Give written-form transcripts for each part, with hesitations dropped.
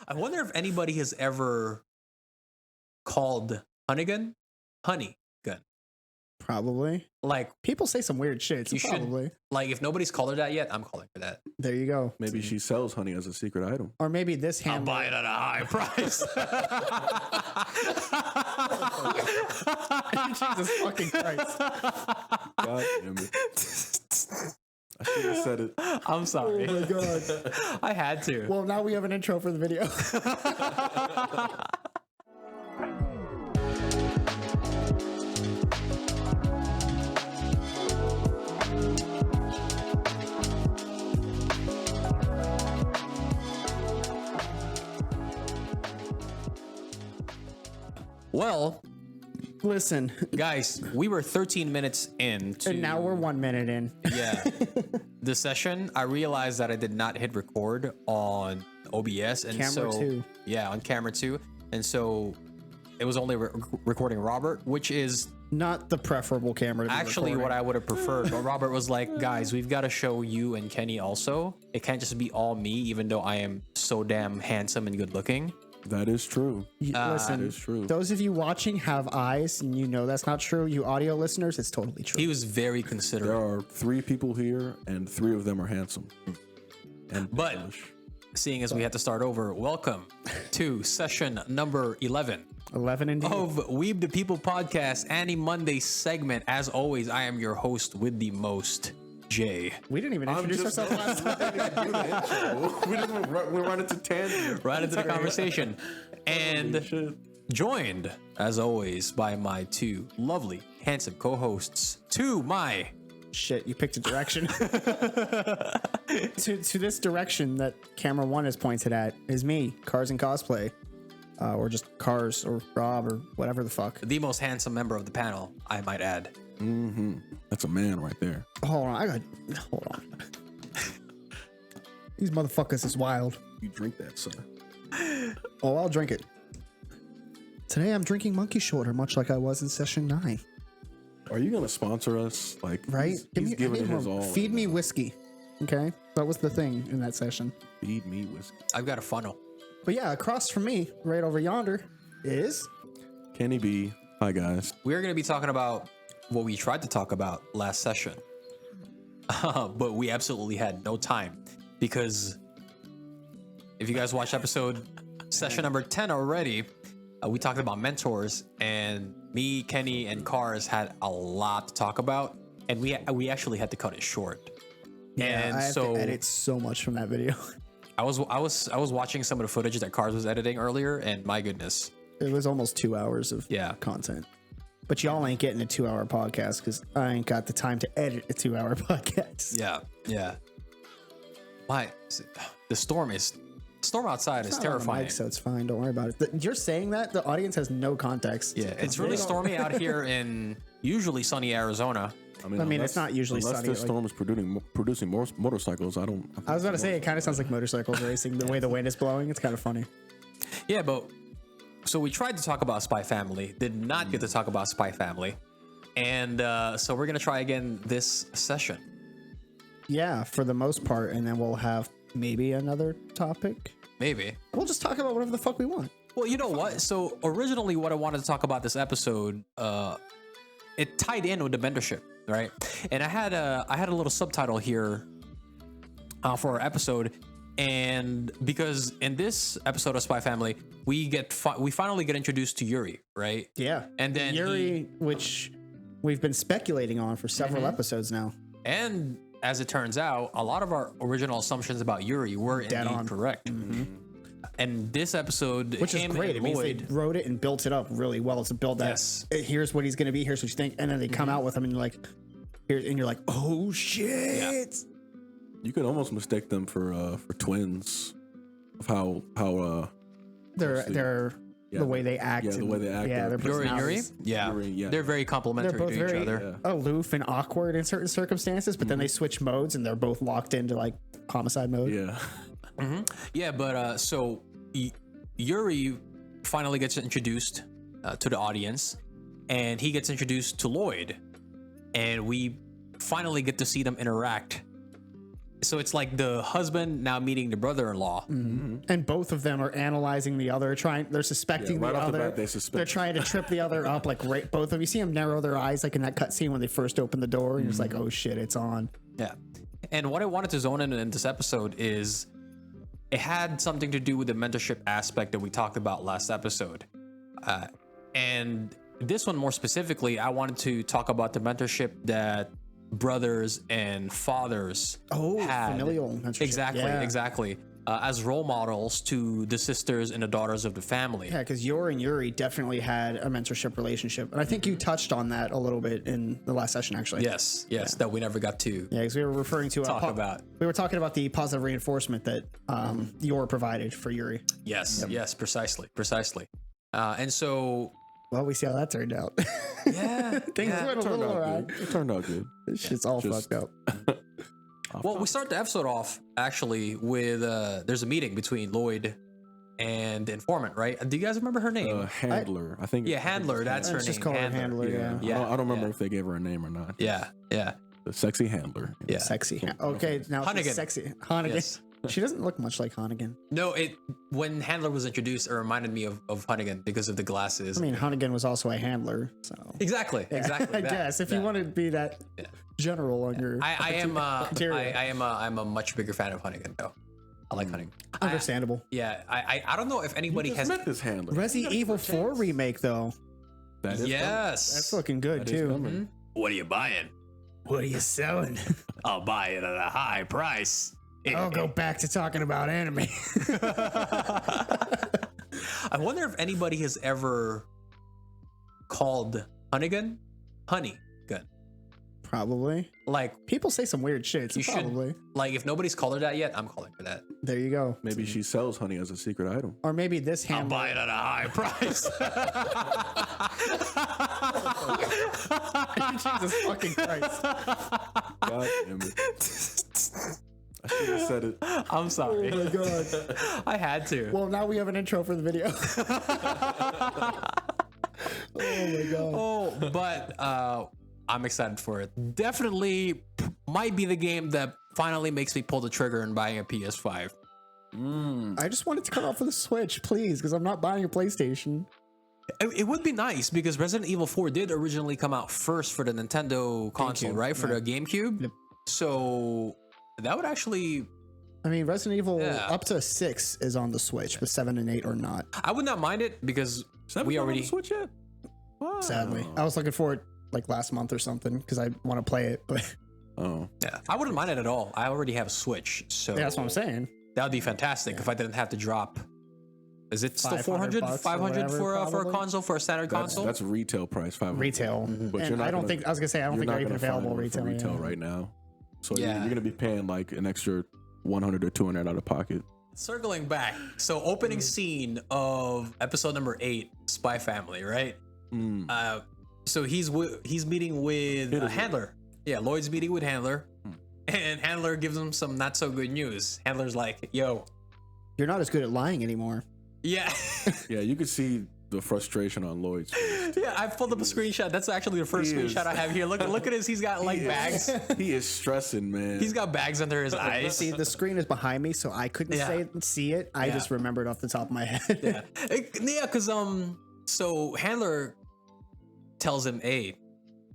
I wonder if anybody has ever called Honeygun honey gun. Probably. Like People say some weird shit. So you probably. should. Like if nobody's called her that yet, I'm calling her that. There you go. Maybe she sells honey as a secret item. Or maybe this I'll hammer. buy it at a high price. Jesus fucking Christ. God damn it. I should have said it. I'm sorry. Oh my God. I had to. Well, now we have an intro for the video. Well, Listen, guys, we were 13 minutes in to and now we're 1 minute in. yeah the session. I realized that I did not hit record on OBS, and Camera so 2. yeah, on camera 2, and so it was only recording Robert, which is Not the preferable camera to be actually what recording. I would have preferred. But Robert was like, "Guys, we've got to show you and Kenny also. It can't just be all me, even though I am so damn handsome and good looking." That is true. Listen, That is true. those of you watching have eyes, and you know that's not true. You audio listeners, it's totally true. He was very There considerate. are 3 people here, and 3 of them are handsome. And But English. seeing as we had to start over, welcome to session number 11 11 indeed. of Weeb the People podcast, AniMonday segment. As always, I am your host with the most, Jay. We didn't even introduce ourselves last time. we run into tangent. Right into the conversation. And Shit. joined, as always, by my 2 lovely, handsome co-hosts. To my Shit, you picked a direction. to this direction that camera 1 is pointed at is me, Cars and Cosplay. Or just Cars or Rob or whatever the fuck. the most handsome member of the panel, I might add. That's a man right there. Hold on, hold on. These motherfuckers is wild. You drink that, sir. Oh, I'll drink it. Today I'm drinking Monkey Shoulder, much like I was in session 9. Are you gonna sponsor us? Like, Right? He's I giving need it his more. all. Feed me whiskey. Okay? That was the thing in that session. Feed me whiskey. I've got a funnel. But yeah, across from me, right over yonder, is Kenny B. Hi guys. We're going to be talking about what we tried to talk about last session, but we absolutely had no time, because if you guys watched session number 10 already, we talked about mentors, and me, Kenny, and Cars had a lot to talk about, and we actually had to cut it short. And I have so to edit so much from that video. I was watching some of the footage that Cars was editing earlier, and my goodness, It was almost 2 hours of content. But y'all ain't getting a 2-hour podcast because I ain't got the time to edit a 2-hour podcast. yeah. The storm outside is It's not on the terrifying. mic, so it's fine. Don't worry about it. You're saying that the audience has no context. Yeah, it's really stormy out here in usually sunny Arizona. I mean, it's not usually unless sunny, this storm is producing more motorcycles. I was about to say, it kind of sounds like motorcycles racing. The way the wind is blowing, it's kind of funny. Yeah, but so we tried to talk about Spy Family, did not get to talk about Spy Family, and so we're gonna try again this session. Yeah, for the most part, and then we'll have maybe another topic. Maybe. We'll just talk about whatever the fuck we want. Well, you know what? So originally, what I wanted to talk about this episode, it tied in with the mentorship, right? And I had a little subtitle here for our episode, and because in this episode of Spy Family, we finally get introduced to Yuri, right? Yeah. And then Yuri, which we've been speculating on for several episodes now. And as it turns out, a lot of our original assumptions about Yuri were Dead indeed on. correct. And this episode, Which is him great. It and means they Loid, wrote it and built it up really well. It's a build that here's what he's going to be. Here's what you think. And then they come out with him and you're like, and you're like, oh shit. You could almost mistake them for twins of how They're Yeah, the way they act. yeah, the way they act, Yeah, their their Yuri and Yuri, personalities. yeah, Yuri, yeah. they're very complimentary They're both to very each other. aloof and awkward in certain circumstances, but then they switch modes and they're both locked into like homicide mode. Yeah. Yeah, but so Yuri finally gets introduced to the audience, and he gets introduced to Loid, and we finally get to see them interact So it's like the husband now meeting the brother-in-law. And both of them are analyzing the other, they're suspecting right the off the other. bat, they suspect. They're trying to trip the other up, like right, both of them. You see them narrow their eyes, like in that cutscene when they first open the door, and you're just like, oh shit, it's on. Yeah. And what I wanted to zone in this episode is it had something to do with the mentorship aspect that we talked about last episode. And this one more specifically, I wanted to talk about the mentorship that brothers and fathers had. Familial mentorship. Exactly. As role models to the sisters and the daughters of the family. Yeah, because Yuri and Yuri definitely had a mentorship relationship. And I think you touched on that a little bit in the last session, actually. Yes, that we never got to Yeah, because we were referring to we were talking about the positive reinforcement that Yuri provided for Yuri. Yes, precisely. And so... Well, we see how that turned out. Yeah. Things went a little awry. It turned out good. This shit's all fucked up. Well, we start the episode off actually with there's a meeting between Loid and the informant, right? Do you guys remember her name? Handler, I think. Yeah, Handler. That's her name. Just call her Handler. Yeah. I don't remember if they gave her a name or not. Yeah. The sexy Handler. Yeah. Sexy. Okay, now Hannigan. she's sexy. Hannigan. Yes. She doesn't look much like Hannigan. No, when Handler was introduced, it reminded me of Hannigan because of the glasses. I mean, Hannigan was also a handler, so Exactly. I guess if you want to be that general on your, I'm a much bigger fan of Hannigan though. I like Hannigan. Understandable. I don't know if anybody has met this Handler. Resident Evil 4 remake though. That is Yes. That's looking good too. Mm-hmm. What are you buying? What are you selling? I'll buy it at a high price. I'll go back to talking about anime. I wonder if anybody has ever called Hannigan Honey Gun. Probably. Like people say some weird shit. So you probably. Should, like if nobody's called her that yet, I'm calling her that. There you go. Maybe she sells honey as a secret item. Or maybe this handler. I'll buy it at a high price. Jesus fucking Christ. God damn it. I should have said it. I'm sorry. Oh my god. I had to. Well, now we have an intro for the video. Oh my god. Oh, but I'm excited for it. Definitely might be the game that finally makes me pull the trigger in buying a PS5. I just want it to come out for the Switch, please, because I'm not buying a PlayStation. It would be nice because Resident Evil 4 did originally come out first for the Nintendo console, GameCube, right? For the GameCube. Yep. So that would actually... I mean, Resident Evil up to 6 is on the Switch, but 7 and 8 are not. I would not mind it because we already... on the Switch yet? Wow. Sadly. I was looking for it like last month or something because I want to play it, but... Oh. Yeah, I wouldn't mind it at all. I already have a Switch, so... Yeah, that's what I'm saying. That would be fantastic if I didn't have to drop... Is it still 400, $500 500 for a probably? console, for a standard console? That's retail price, $500. Retail. But And you're not I don't gonna- think, I was going to say, I don't think not they're even gonna find available one for retail. retail right now. So Yeah. you're going to be paying like an extra 100 or 200 out of pocket. Circling back, so opening scene of episode number 8, Spy Family, right? So he's meeting with a Handler. Yeah, Lloyd's meeting with Handler, and Handler gives him some not so good news. Handler's like, "Yo, You're not as good at lying anymore. yeah, Yeah, you could see the frustration on Lloyd's face. yeah." I pulled up a screenshot. That's actually the first He is. screenshot I have here. Look at this. He's got like bags. He is stressing, man. He's got bags under his eyes. See, the screen is behind me, so I couldn't see it. I just remembered off the top of my head. Yeah, because so Handler tells him, "Hey,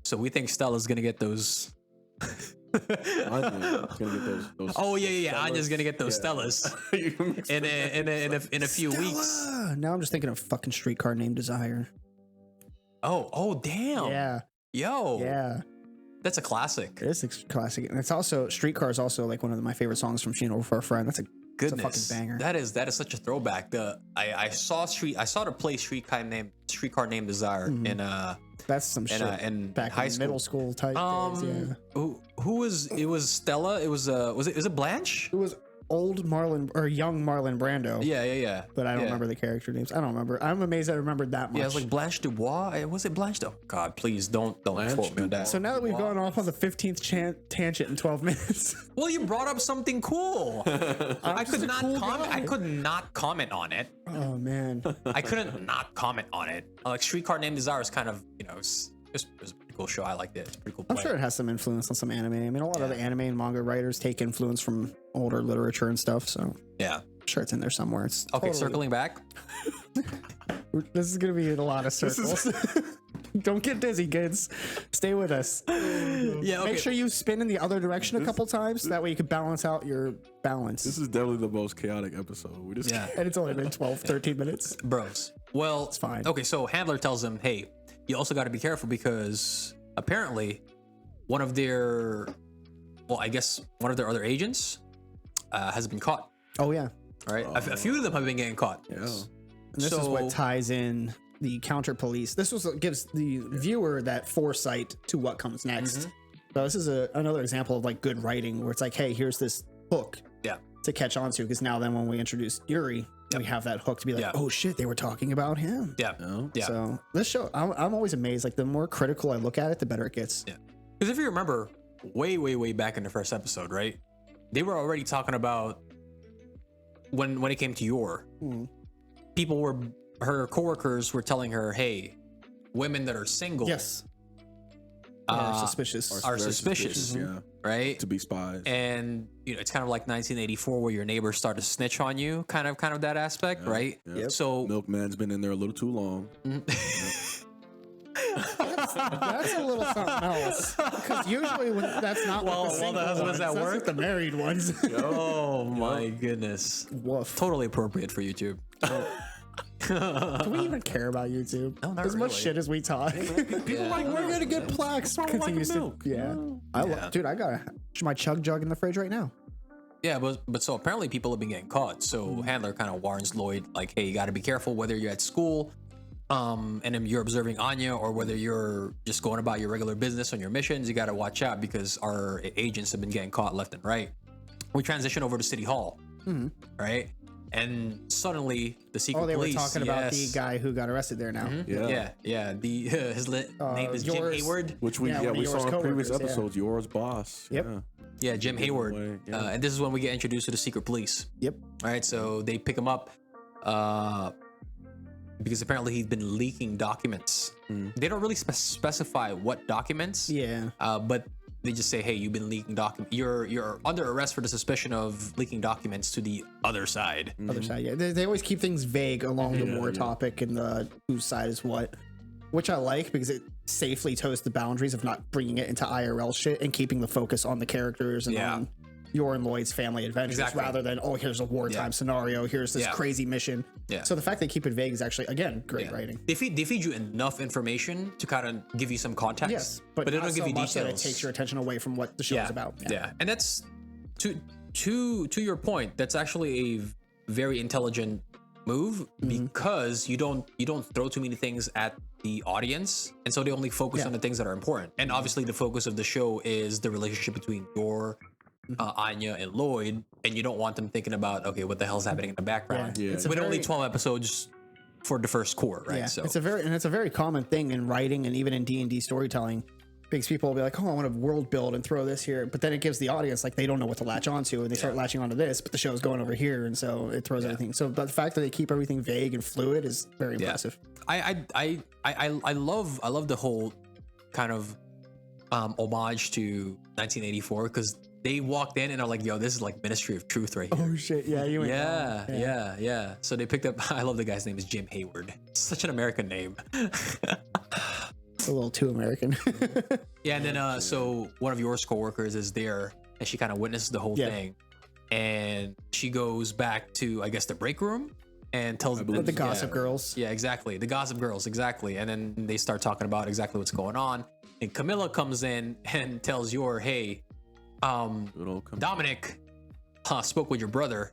so we think Stella's gonna get those." Anya's gonna get those Oh yeah. Stellas. Anya's gonna get those Stellas in a few weeks. Now I'm just thinking of fucking Streetcar named Desire. Oh damn. Yeah. Yo. Yeah. That's a classic. It is a classic. And it's also, Streetcar is also like one of my favorite songs from Funeral for a Friend. That's a Goodness, fucking banger. That is such a throwback. I saw to play Streetcar named Desire in That's some shit. in back high in school. middle school type days, yeah. Who was it? Was Stella? It was it Blanche? It was old Marlon or young Marlon Brando. Yeah. But I don't remember the character names. I don't remember. I'm amazed I remembered that much. Yeah, it was like Blanche Dubois. Was it Blanche? Oh God, please don't quote me on that. So now that we've gone off on the 15th tangent in 12 minutes. Well, you brought up something cool. I could just a not cool comment. guy. I could not comment on it. Oh man. I couldn't not comment on it. Like Streetcar Named Desire is kind of It was a pretty cool show. I liked it. It's a pretty cool. I'm play. sure it has some influence on some anime. I mean, a lot of the anime and manga writers take influence from older literature and stuff. So Yeah. I'm sure it's in there somewhere. It's Okay, totally- circling back. This is gonna be in a lot of circles. Don't get dizzy, kids. Stay with us. Yeah. Okay. Make sure you spin in the other direction a couple times. That way you can balance out your balance. This is definitely the most chaotic episode. We just Yeah. And it's only been 12, 13 minutes. Bros. Well, It's fine. Okay, so Handler tells him, "Hey, you also got to be careful because apparently one of their, well, I guess one of their other agents has been caught. Oh, yeah. All right, a few of them have been getting caught. Yeah. And this is So- what ties in the counter police. This was gives the viewer that foresight to what comes next. So this is another example of like good writing where it's like, hey, here's this hook Yeah. to catch on to, because now then when we introduce Yuri, we have that hook to be like, Yeah. oh shit, they were talking about him. Yeah. No. Yeah. So this show, I'm always amazed. Like the more critical I look at it, the better it gets. Yeah. Because if you remember, way back in the first episode, right? They were already talking about when it came to Yor. People were, her coworkers were telling her, "Hey, women that are single, Yes. uh, Are suspicious. are very suspicious, Yeah. right?" To be spies. And you know, it's kind of like 1984, where your neighbors start to snitch on you, kind of that aspect, right? Yeah. Yep. So Milkman's been in there a little too long. That's a little something else. Because usually when that's not Well, what the single the husbands ones, at that's work? what the married ones. oh my goodness, Woof. totally appropriate for YouTube. Do we even care about YouTube? No, not as much really. shit as we talk. People like, we're gonna get plaques. Continues to, yeah. Dude, I got my chug jug in the fridge right now. Yeah, but so apparently people have been getting caught. So Handler kind of warns Loid, like, "Hey, you got to be careful whether you're at school, and then you're observing Anya, or whether you're just going about your regular business on your missions. You got to watch out because our agents have been getting caught left and right." We transition over to City Hall, right? And suddenly the secret Oh, they police. were talking about the yes. guy who got arrested there now. Yeah. The his name is Jim yours- Hayward. Which we Yeah, one of we yours saw in previous coworkers, yeah. episodes. Yours boss. Yep. Yeah. Yeah, Jim Hayward. away, yeah. And this is when we get introduced to the secret police. Yep. All right, so they pick him up because apparently he's been leaking documents. They don't really specify what documents. Yeah. But they just say, "Hey, you've been leaking documents. You're under arrest for the suspicion of leaking documents to the other side." Other side, yeah. They always keep things vague along the war topic and the whose side is what, which I like because it safely toes the boundaries of not bringing it into IRL shit and keeping the focus on the characters and on Yor and Loid's family adventures rather than, oh, here's a wartime scenario, here's this crazy mission. Yeah. So the fact they keep it vague is actually, again, great writing. They feed you enough information to kind of give you some context. Yes, but they not don't give so you much details. that it takes your attention away from what the show is about. Yeah, and that's to your point. That's actually a very intelligent move because you don't throw too many things at the audience, and so they only focus on the things that are important. And obviously, the focus of the show is the relationship between Yor, Anya, and Loid, and you don't want them thinking about, okay, what the hell's happening in the background. Yeah. It's a With only very- 12 episodes for the first core, right? Yeah, So it's a very common thing in writing and even in D&D storytelling. Because people will be like, oh, I want to world build and throw this here, but then it gives the audience like they don't know what to latch onto, and they start latching onto this, but the show's going over here, and so it throws everything. So, but the fact that they keep everything vague and fluid is very impressive. I love the whole kind of homage to 1984 because they walked in and are like, yo, this is like Ministry of Truth right here. Oh shit! Yeah, you. Went Yeah. So they picked up. I love the guy's name is Jim Hayward. Such an American name. It's a little too American. Yeah, and then so one of your coworkers is there, and she kind of witnesses the whole thing, and she goes back to, I guess, the break room and tells With the Gossip Girls. Yeah, exactly. The Gossip Girls, exactly. And then they start talking about exactly what's going on. And Camilla comes in and tells Yor, hey, Dominic spoke with your brother.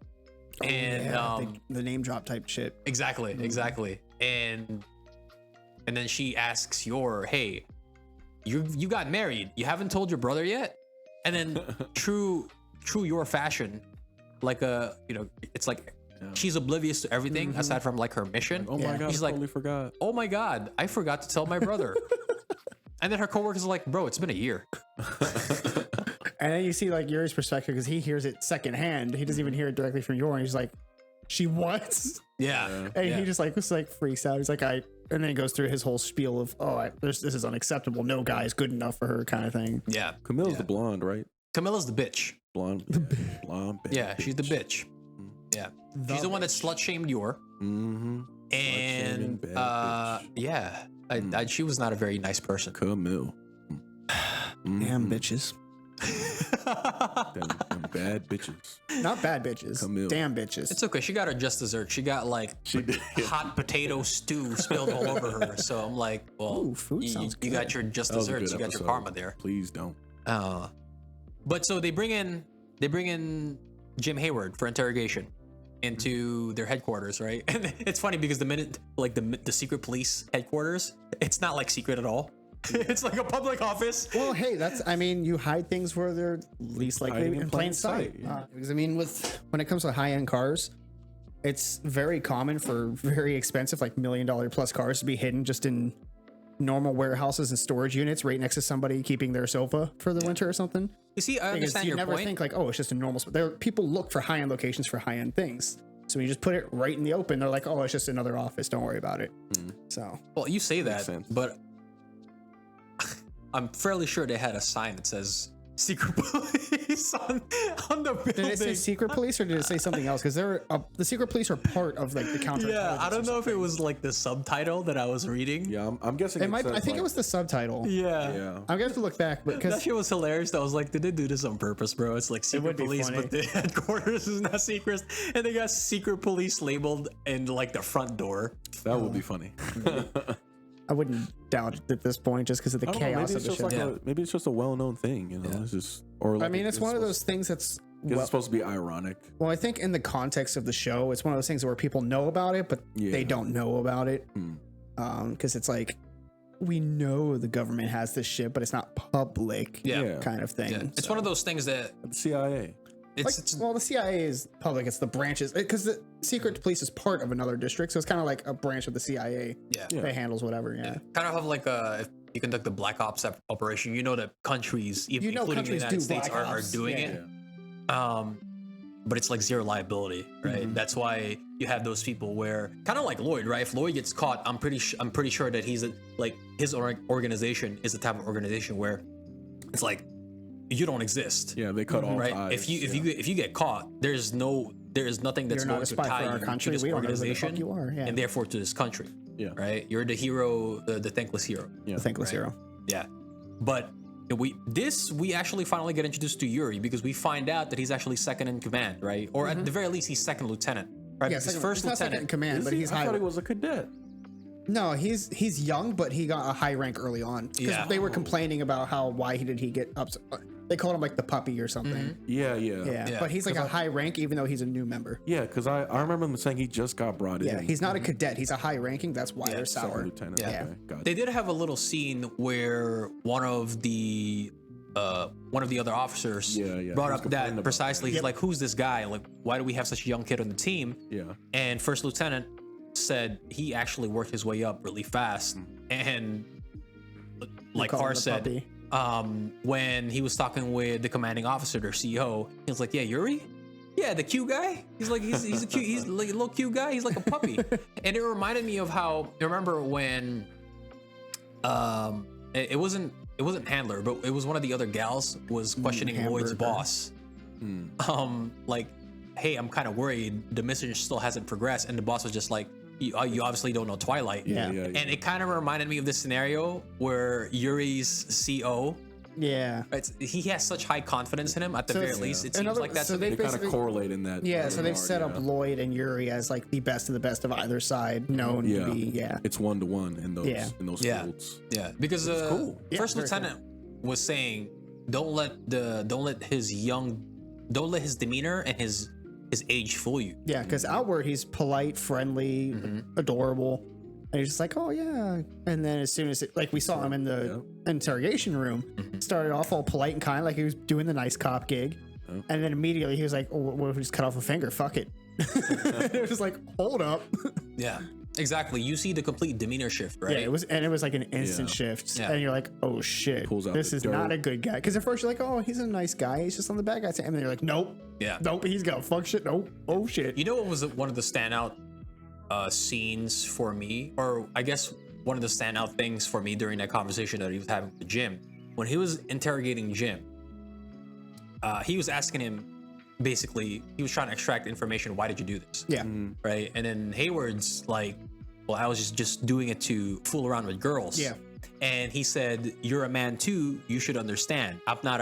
And the name drop type shit. exactly. And then she asks Yor, hey, you got married. You haven't told your brother yet? And then true Yor fashion, like it's like she's oblivious to everything aside from like her mission. Oh my god, She's I like, totally forgot. oh my god, I forgot to tell my brother. And then her coworkers are like, bro, it's been a year. And then you see like Yuri's perspective because he hears it secondhand. He doesn't even hear it directly from Yor, and he's like, she was. Yeah. And he just like was like freaks out. He's like, and then he goes through his whole spiel of, this is unacceptable. No guy is good enough for her, kind of thing. Yeah. Camilla's the blonde, right? Camilla's the bitch. Blonde bitch. Yeah, she's the bitch. Yeah. She's the one that slut shamed Yor. Mm-hmm. And she was not a very nice person. Camille. Damn bitches. Them bad bitches. Not bad bitches. Camille. Damn bitches. It's okay. She got her just dessert. She got like hot potato stew spilled all over her. So I'm like, well, Ooh, food sounds you good. got your just That was a desserts. good You got your episode. karma there. Please don't. But so they bring in Jim Hayward for interrogation into their headquarters, right? And it's funny because the minute like the secret police headquarters, it's not like secret at all. It's like a public office. Well, hey, you hide things where they're least likely Hiding in plain sight. yeah. Because when it comes to high-end cars, it's very common for very expensive, like $1 million plus cars to be hidden just in normal warehouses and storage units right next to somebody keeping their sofa for the winter or something. You see, I Because understand you your never point. think like, oh, it's just a normal spot. People look for high-end locations for high-end things. So when you just put it right in the open, they're like, oh, it's just another office. Don't worry about it. So Well, you say that, sense. but I'm fairly sure they had a sign that says secret police on the building. did it say secret police or did it say something else? Because the secret police are part of like the counter. Yeah, I don't know if it was like the subtitle that I was reading. Yeah, I'm guessing. It might. I think it was the subtitle. Yeah. Yeah. I'm gonna have to look back, but That because shit was hilarious. I was like, did they do this on purpose, bro? It's like secret would be police, funny. but the headquarters is not secret. And they got secret police labeled in like the front door. That would be funny. I wouldn't doubt it at this point just because of the I don't know, chaos maybe of it's the just show. like maybe it's just a well-known thing, you know. Yeah. It's just, or like I mean, it's one of those things that's It's supposed to be ironic. well, I think in the context of the show, it's one of those things where people know about it, but they don't know about it. Because it's like we know the government has this shit, but it's not public. Yeah. kind of thing. Yeah. It's one of those things that CIA. Well, the CIA is public. It's the branches because the secret police is part of another district, so it's kind of like a branch of the CIA. Yeah. that handles whatever. Yeah. kind of have like if you conduct a black ops operation, you know that countries, even including countries the United do States, black are ops. doing Yeah. it. But it's like zero liability, right? That's why you have those people where kind of like Loid, right? If Loid gets caught, I'm pretty sure that his organization is the type of organization where it's like you don't exist. Yeah, they cut all Right. ties. If you get caught, there is nothing that's You're not going a to spy tie for our you country. to this We don't know who the organization, fuck you are. Yeah. and therefore to this country. Yeah. Right. You're the hero, the thankless hero. Yeah. The thankless hero. Yeah. But we actually finally get introduced to Yuri because we find out that he's actually second in command, right? Or at the very least, he's second lieutenant, right? Yeah, Because first he's not second in command, but he's I high. thought he was a cadet. No, he's young, but he got a high rank early on because Yeah. they were complaining about why did he get up. They called him like the puppy or something. Yeah. Yeah, Yeah. but he's like a high rank even though he's a new member. Yeah, because I remember them saying he just got brought in. Yeah, he's not a cadet. He's a high ranking. That's why they're Second sour. lieutenant. Yeah. Okay, gotcha. They did have a little scene where one of the other officers Yeah, yeah. brought He was up complaining that about precisely. He's like, "Who's this guy? Like, why do we have such a young kid on the team?" Yeah. And first lieutenant said he actually worked his way up really fast, and like call him Carr the said, puppy. when he was talking with the commanding officer, their CEO, he was like, "Yeah, Yuri, yeah, the cute guy. He's like he's a cute, he's like a little cute guy. He's like a puppy." And it reminded me of how I remember when it wasn't Handler, but it was one of the other gals was questioning Lloyd's Hamburger. boss. Like, hey, I'm kind of worried the mission still hasn't progressed, and the boss was just like, you obviously don't know Twilight. Yeah. And it kind of reminded me of this scenario where Yuri's CO, Yeah. right, he has such high confidence in him. At the very it's- least, it in seems other- like that's so They kind of basically- correlate in that. Yeah, so they've regard, set up yeah. Loid and Yuri as like the best of the best of either side, known Yeah. to be. Yeah. It's 1-to-1 in those Yeah. Yeah. fields. Yeah, because cool. Yeah, first very lieutenant was saying, don't let his demeanor and his age fool you. Yeah, because outward he's polite, friendly, adorable, and he's just like, oh yeah. And then as soon as we saw him in the interrogation room, started off all polite and kind, like he was doing the nice cop gig, and then immediately he was like, oh, what if we just cut off a finger? Fuck it. It was like, hold up. Yeah, exactly. You see the complete demeanor shift, right? Yeah, it was like an instant shift, Yeah. and you're like, oh shit, Pulls out this the is not dirt. a good guy. Because at first you're like, oh, he's a nice guy, he's just on the bad guy, and then you're like, nope, Yeah. Nope, he's got fuck shit. Nope. Oh shit. You know what was one of the standout scenes for me, or I guess one of the standout things for me during that conversation that he was having with Jim, when he was interrogating Jim, he was asking him, basically, he was trying to extract information. Why did you do this? Yeah. Right. And then Hayward's like, well, I was just doing it to fool around with girls. Yeah. And he said, you're a man too. You should understand. I'm not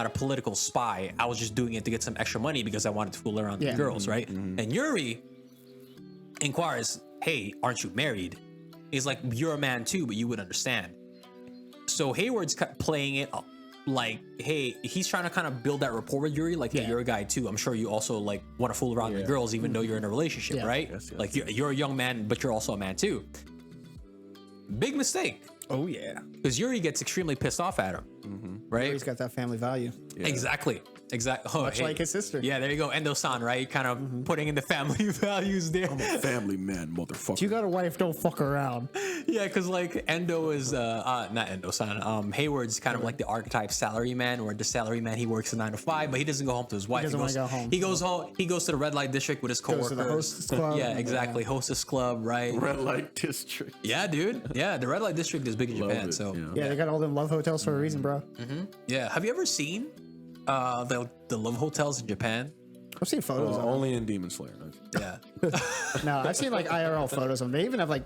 a political spy. I was just doing it to get some extra money because I wanted to fool around with girls, right? And Yuri inquires, hey, aren't you married? He's like, you're a man too, but you would understand. So Hayward's playing it like, hey, he's trying to kind of build that rapport with Yuri, like, hey, you're a guy too. I'm sure you also like want to fool around with girls, even though you're in a relationship, right? Yes. Like you're a young man, but you're also a man too. Big mistake. Oh yeah. Because Yuri gets extremely pissed off at him, right? He's got that family value. Yeah. Exactly. Oh, Much like his sister. Yeah, there you go. Endo-san, right? Kind of putting in the family values there. I'm a family man, motherfucker. You got a wife, don't fuck around. Yeah, because like Endo is not Endo-san. Hayward's kind of like the archetype salary man, or the salary man. He works a 9 to 5, but he doesn't go home to his wife. doesn't wanna go home. He goes home. He goes to the red light district with his coworkers. Goes to the hostess club. Yeah, exactly. Hostess club, right? Red light district. Yeah, dude. Yeah, the red light district is big in Love Japan. it, So Yeah, they got all them love hotels for a reason, bro. yeah. Have you ever seen the love hotels in Japan? I've seen photos of them. Only in Demon Slayer. Yeah. No, I've seen like IRL photos of them. They even have like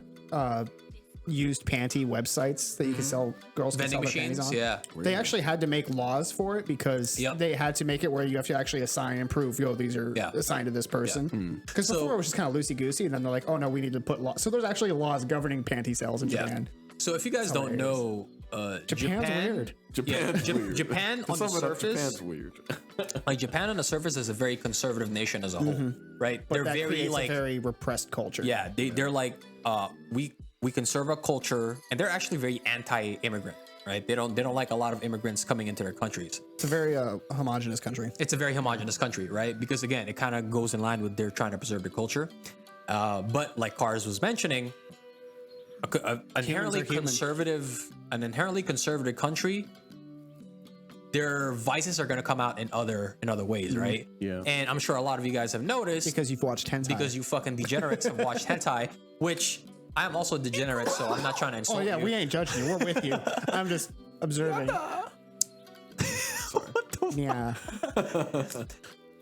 used panty websites that you can sell, girls can Vending sell their panties machines. on. Yeah. They actually had to make laws for it because Yep. they had to make it where you have to actually assign and prove, yo, these are Yeah. assigned to this person. Because before it was just kind of loosey goosey, and then they're like, oh no, we need to put laws. So there's actually laws govening panty sales in Japan. So if you guys don't know, Japan's weird. Japan's weird. Japan on the Some of that surface, Japan's weird. like Japan on the surface is a very conservative nation as a whole, right? But They're that very creates like, a very repressed culture. yeah, they're like, we conserve our culture, and they're actually very anti-immigrant, right? They don't like a lot of immigrants coming into their countries. It's a very homogenous country. It's a very homogenous country, right? Because again, it kind of goes in line with their trying to preserve their culture. But like Cars was mentioning, an inherently conservative country, their vices are going to come out in other ways, right? Yeah. And I'm sure a lot of you guys have noticed Because you've watched hentai. because you fucking degenerates have watched hentai, which I'm also degenerate, so I'm not trying to insult Oh yeah, you. we ain't judging you. We're with you. I'm just observing. Yeah.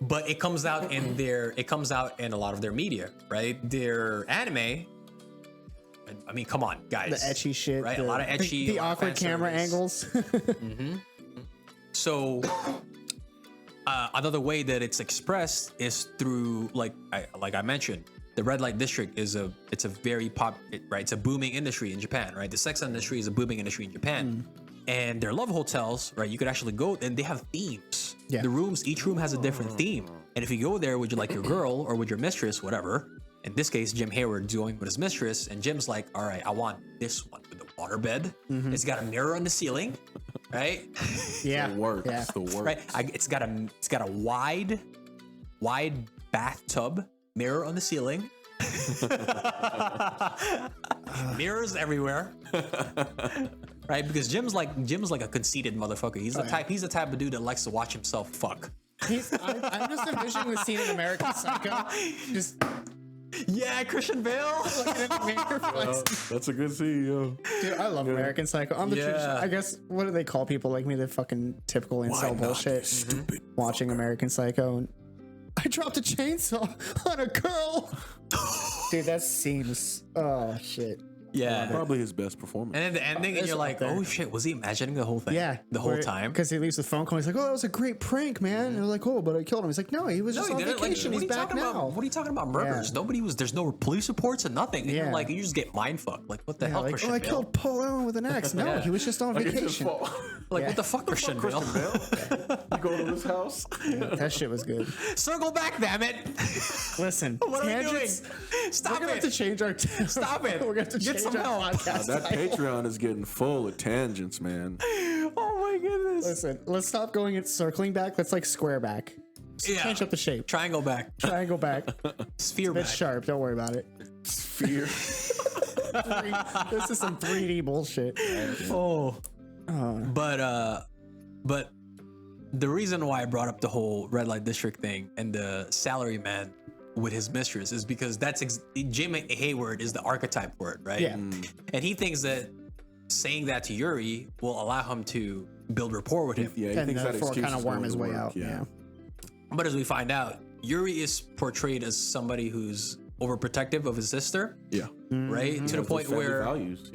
But it comes out in a lot of their media, right? Their anime. I mean, come on, guys. The etchy shit. Right? A lot of etchy. The a lot of awkward fan camera service. angles. So another way that it's expressed is through like I mentioned, the red light district is it's a very right? It's a booming industry in Japan, right? The sex industry is a booming industry in Japan. And their love hotels, right? You could actually go and they have themes. Yeah. Each room has a different theme. And if you go there with your girl or with your mistress, whatever, in this case, Jim Hayward's going with his mistress, and Jim's like, all right, I want this one with the waterbed. It's got a mirror on the ceiling, right? Yeah. The works. Yeah. The works. Right. It's got a wide bathtub, mirror on the ceiling. Mirrors everywhere. Right? Because Jim's like a conceited motherfucker. He's the type of dude that likes to watch himself fuck. I'm just envisioning the scene in American Psycho. Just Yeah, Christian Bale. looking at the mirror. That's a good CEO. Dude, I love American Psycho. I'm the Yeah. I guess, what do they call people like me? The fucking typical incel bullshit. Stupid. Watching American Psycho. And I dropped a chainsaw on a girl. Dude, that scene was, oh shit. Yeah. Probably his best performance. And then the ending, and It's you're up like, there. oh shit, was he imagining the whole thing? Yeah. The whole time? Because he leaves the phone call. He's like, oh, that was a great prank, man. And they're like, oh, but I killed him. He's like, no, he was just on didn't. vacation. What are He's you back talking now. about? What are you talking about? Murders. Yeah. Nobody was. There's no police reports and nothing. And Yeah. you're like, you just get mind fucked. Like, what the Yeah, hell, like, Christian I Bale? killed Paul Allen with an axe. No, Yeah. he was just on Like, it's his vacation. fault. Like, Yeah. what the fuck, Christian Bale? You go to his house. That shit was good. Circle back, damn it! Listen, What are we doing? tangents. Stop We're gonna have to it! change our. Stop it. We're gonna have to Get change some our help. podcast. That title. Patreon is getting full of tangents, man. Oh my goodness! Listen, let's stop going and circling back. Let's like square back. Yeah. Change up the shape. Triangle back. Triangle back. Sphere It's back. sharp. Don't worry about it. Sphere. This is some 3D bullshit. Oh. But the reason why I brought up the whole red light district thing and the salary man with his mistress is because Jim Hayward is the archetype for it, right? Yeah. And he thinks that saying that to Yuri will allow him to build rapport with him. Yeah, he And thinks that therefore excuse kind of is worm going his to way work, out. Yeah. But as we find out, Yuri is portrayed as somebody who's overprotective of his sister, Yeah. right? To the Those point family where values.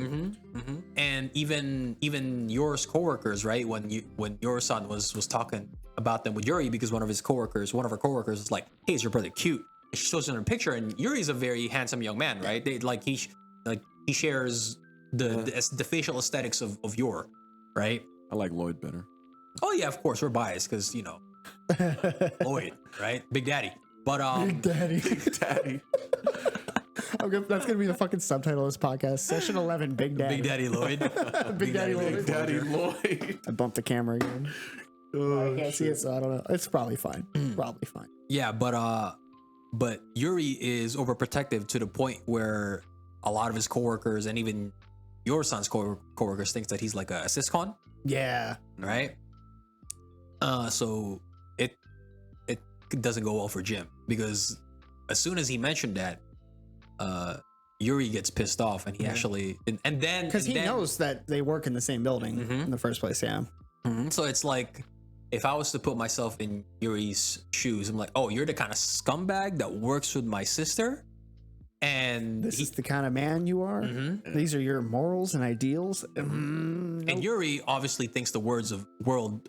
and even Yor's coworkers, right? When your son was talking about them with Yuri, because one of her coworkers is like, "Hey, is your brother cute?" And she shows him a picture, and Yuri's a very handsome young man, right? He shares the facial aesthetics of Yor, right? I like Loid better. Oh yeah, of course we're biased because Loid, right? Big Daddy. But Daddy. Daddy. That's gonna be the fucking subtitle of this podcast. Session 11, Big Daddy. Big Daddy Lloyd. Big Daddy Lloyd. Daddy Loid. I bumped the camera again. I can't see it, so I don't know. It's probably fine. Probably fine. Yeah, but Yuri is overprotective to the point where a lot of his coworkers and even your son's coworkers thinks that he's like a syscon, Yeah. right? So it doesn't go well for Jim because as soon as he mentioned that, Yuri gets pissed off and he actually and then Because he knows that they work in the same building in the first place. Yeah. So it's like, if I was to put myself in Yuri's shoes, I'm like, oh, you're the kind of scumbag that works with my sister, and This is the kind of man you are. These are your morals and ideals. and Yuri obviously thinks the world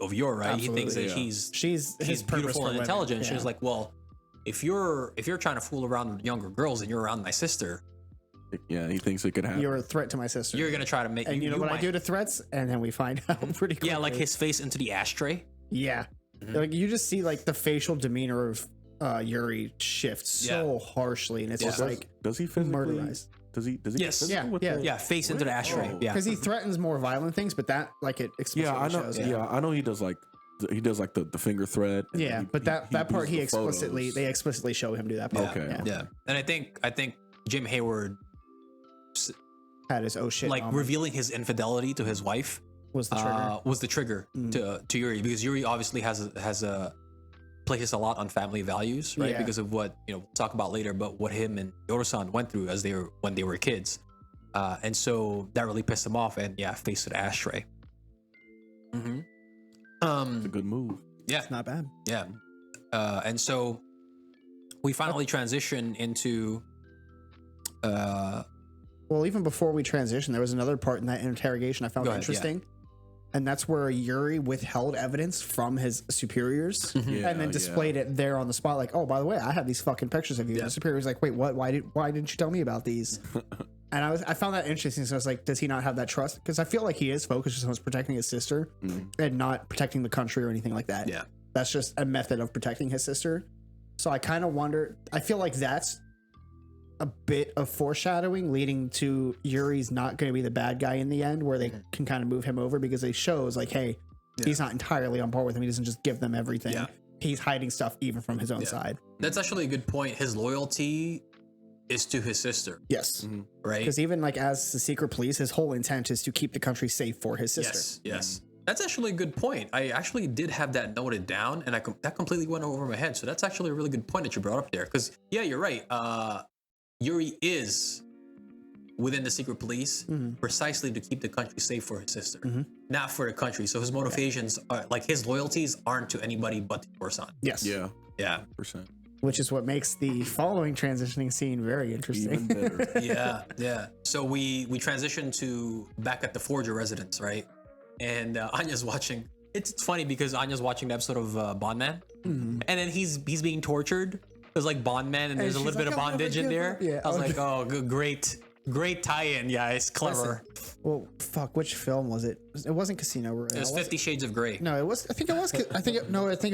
of Yor, right? Absolutely, he thinks that yeah. she's his purpose beautiful for and living. intelligent. Yeah. She's like, well, if you're trying to fool around with younger girls and you're around my sister, Yeah, he thinks it could happen. You're a threat to my sister. you're gonna try to make. and you know what I might- do to threats? And then we find out pretty quickly. Yeah, like his face into the ashtray. Yeah. Like you just see like the facial demeanor of Yuri shift so harshly, and it's just like does he physically? murderized. Does he? Yes. Get physical with Yeah, the- Yeah, face into the ashtray. Oh. Yeah, Because he threatens more violent things, but that like it explicitly Yeah, I know. shows. Yeah, I know he does like the finger thread. and Yeah, he- but that part he uses the explicitly photos. they explicitly show him do that part. Okay. Yeah. yeah. And I think Jim Hayward, Had his oh shit like moment revealing his infidelity to his wife, was the trigger. was the trigger to Yuri, because Yuri obviously places a lot on family values, right? Yeah. Because of what we'll talk about later, but what him and Yoro-san went through when they were kids, and so that really pissed him off. And yeah, face to the ashtray. It's a good move. Yeah, Not bad. yeah, and so we finally transition into. Well, even before we transition, there was another part in that interrogation I found Go ahead, interesting. And that's where Yuri withheld evidence from his superiors Yeah, and then displayed it there on the spot. Like, oh, by the way, I have these fucking pictures of you. Yeah. The superior's like, wait, what? Why didn't you tell me about these? And I found that interesting. So I was like, does he not have that trust? Because I feel like he is focused just on protecting his sister and not protecting the country or anything like that. Yeah. That's just a method of protecting his sister. So I kind of wonder, I feel like that's a bit of foreshadowing leading to Yuri's not going to be the bad guy in the end, where they can kind of move him over, because they shows like, hey, he's not entirely on board with him. He doesn't just give them everything. Yeah. He's hiding stuff even from his own side. That's actually a good point. His loyalty is to his sister, Yes. right? Because even like as the secret police, his whole intent is to keep the country safe for his sister. Yes. That's actually a good point. I actually did have that noted down, and that completely went over my head. So that's actually a really good point that you brought up there. Because yeah, you're right. Yuri is within the secret police precisely to keep the country safe for his sister, not for the country. So his motivations are like, his loyalties aren't to anybody but to Orson. Yes. Yeah, Yeah. 100%. Which is what makes the following transitioning scene very interesting. Even better. Yeah. So we transition to back at the Forger residence, right? And Anya's watching. It's funny because Anya's watching the episode of Bondman, and then he's being tortured. There's like Bondman, and there's a she's little bit of like, "I'll never bondage in give there. up." Yeah, I was okay. like, oh, great tie-in. Yeah, it's clever. Well, fuck, which film was it? It wasn't Casino Royale. It was was 50 Shades of Grey. No, it was. I think it was. I think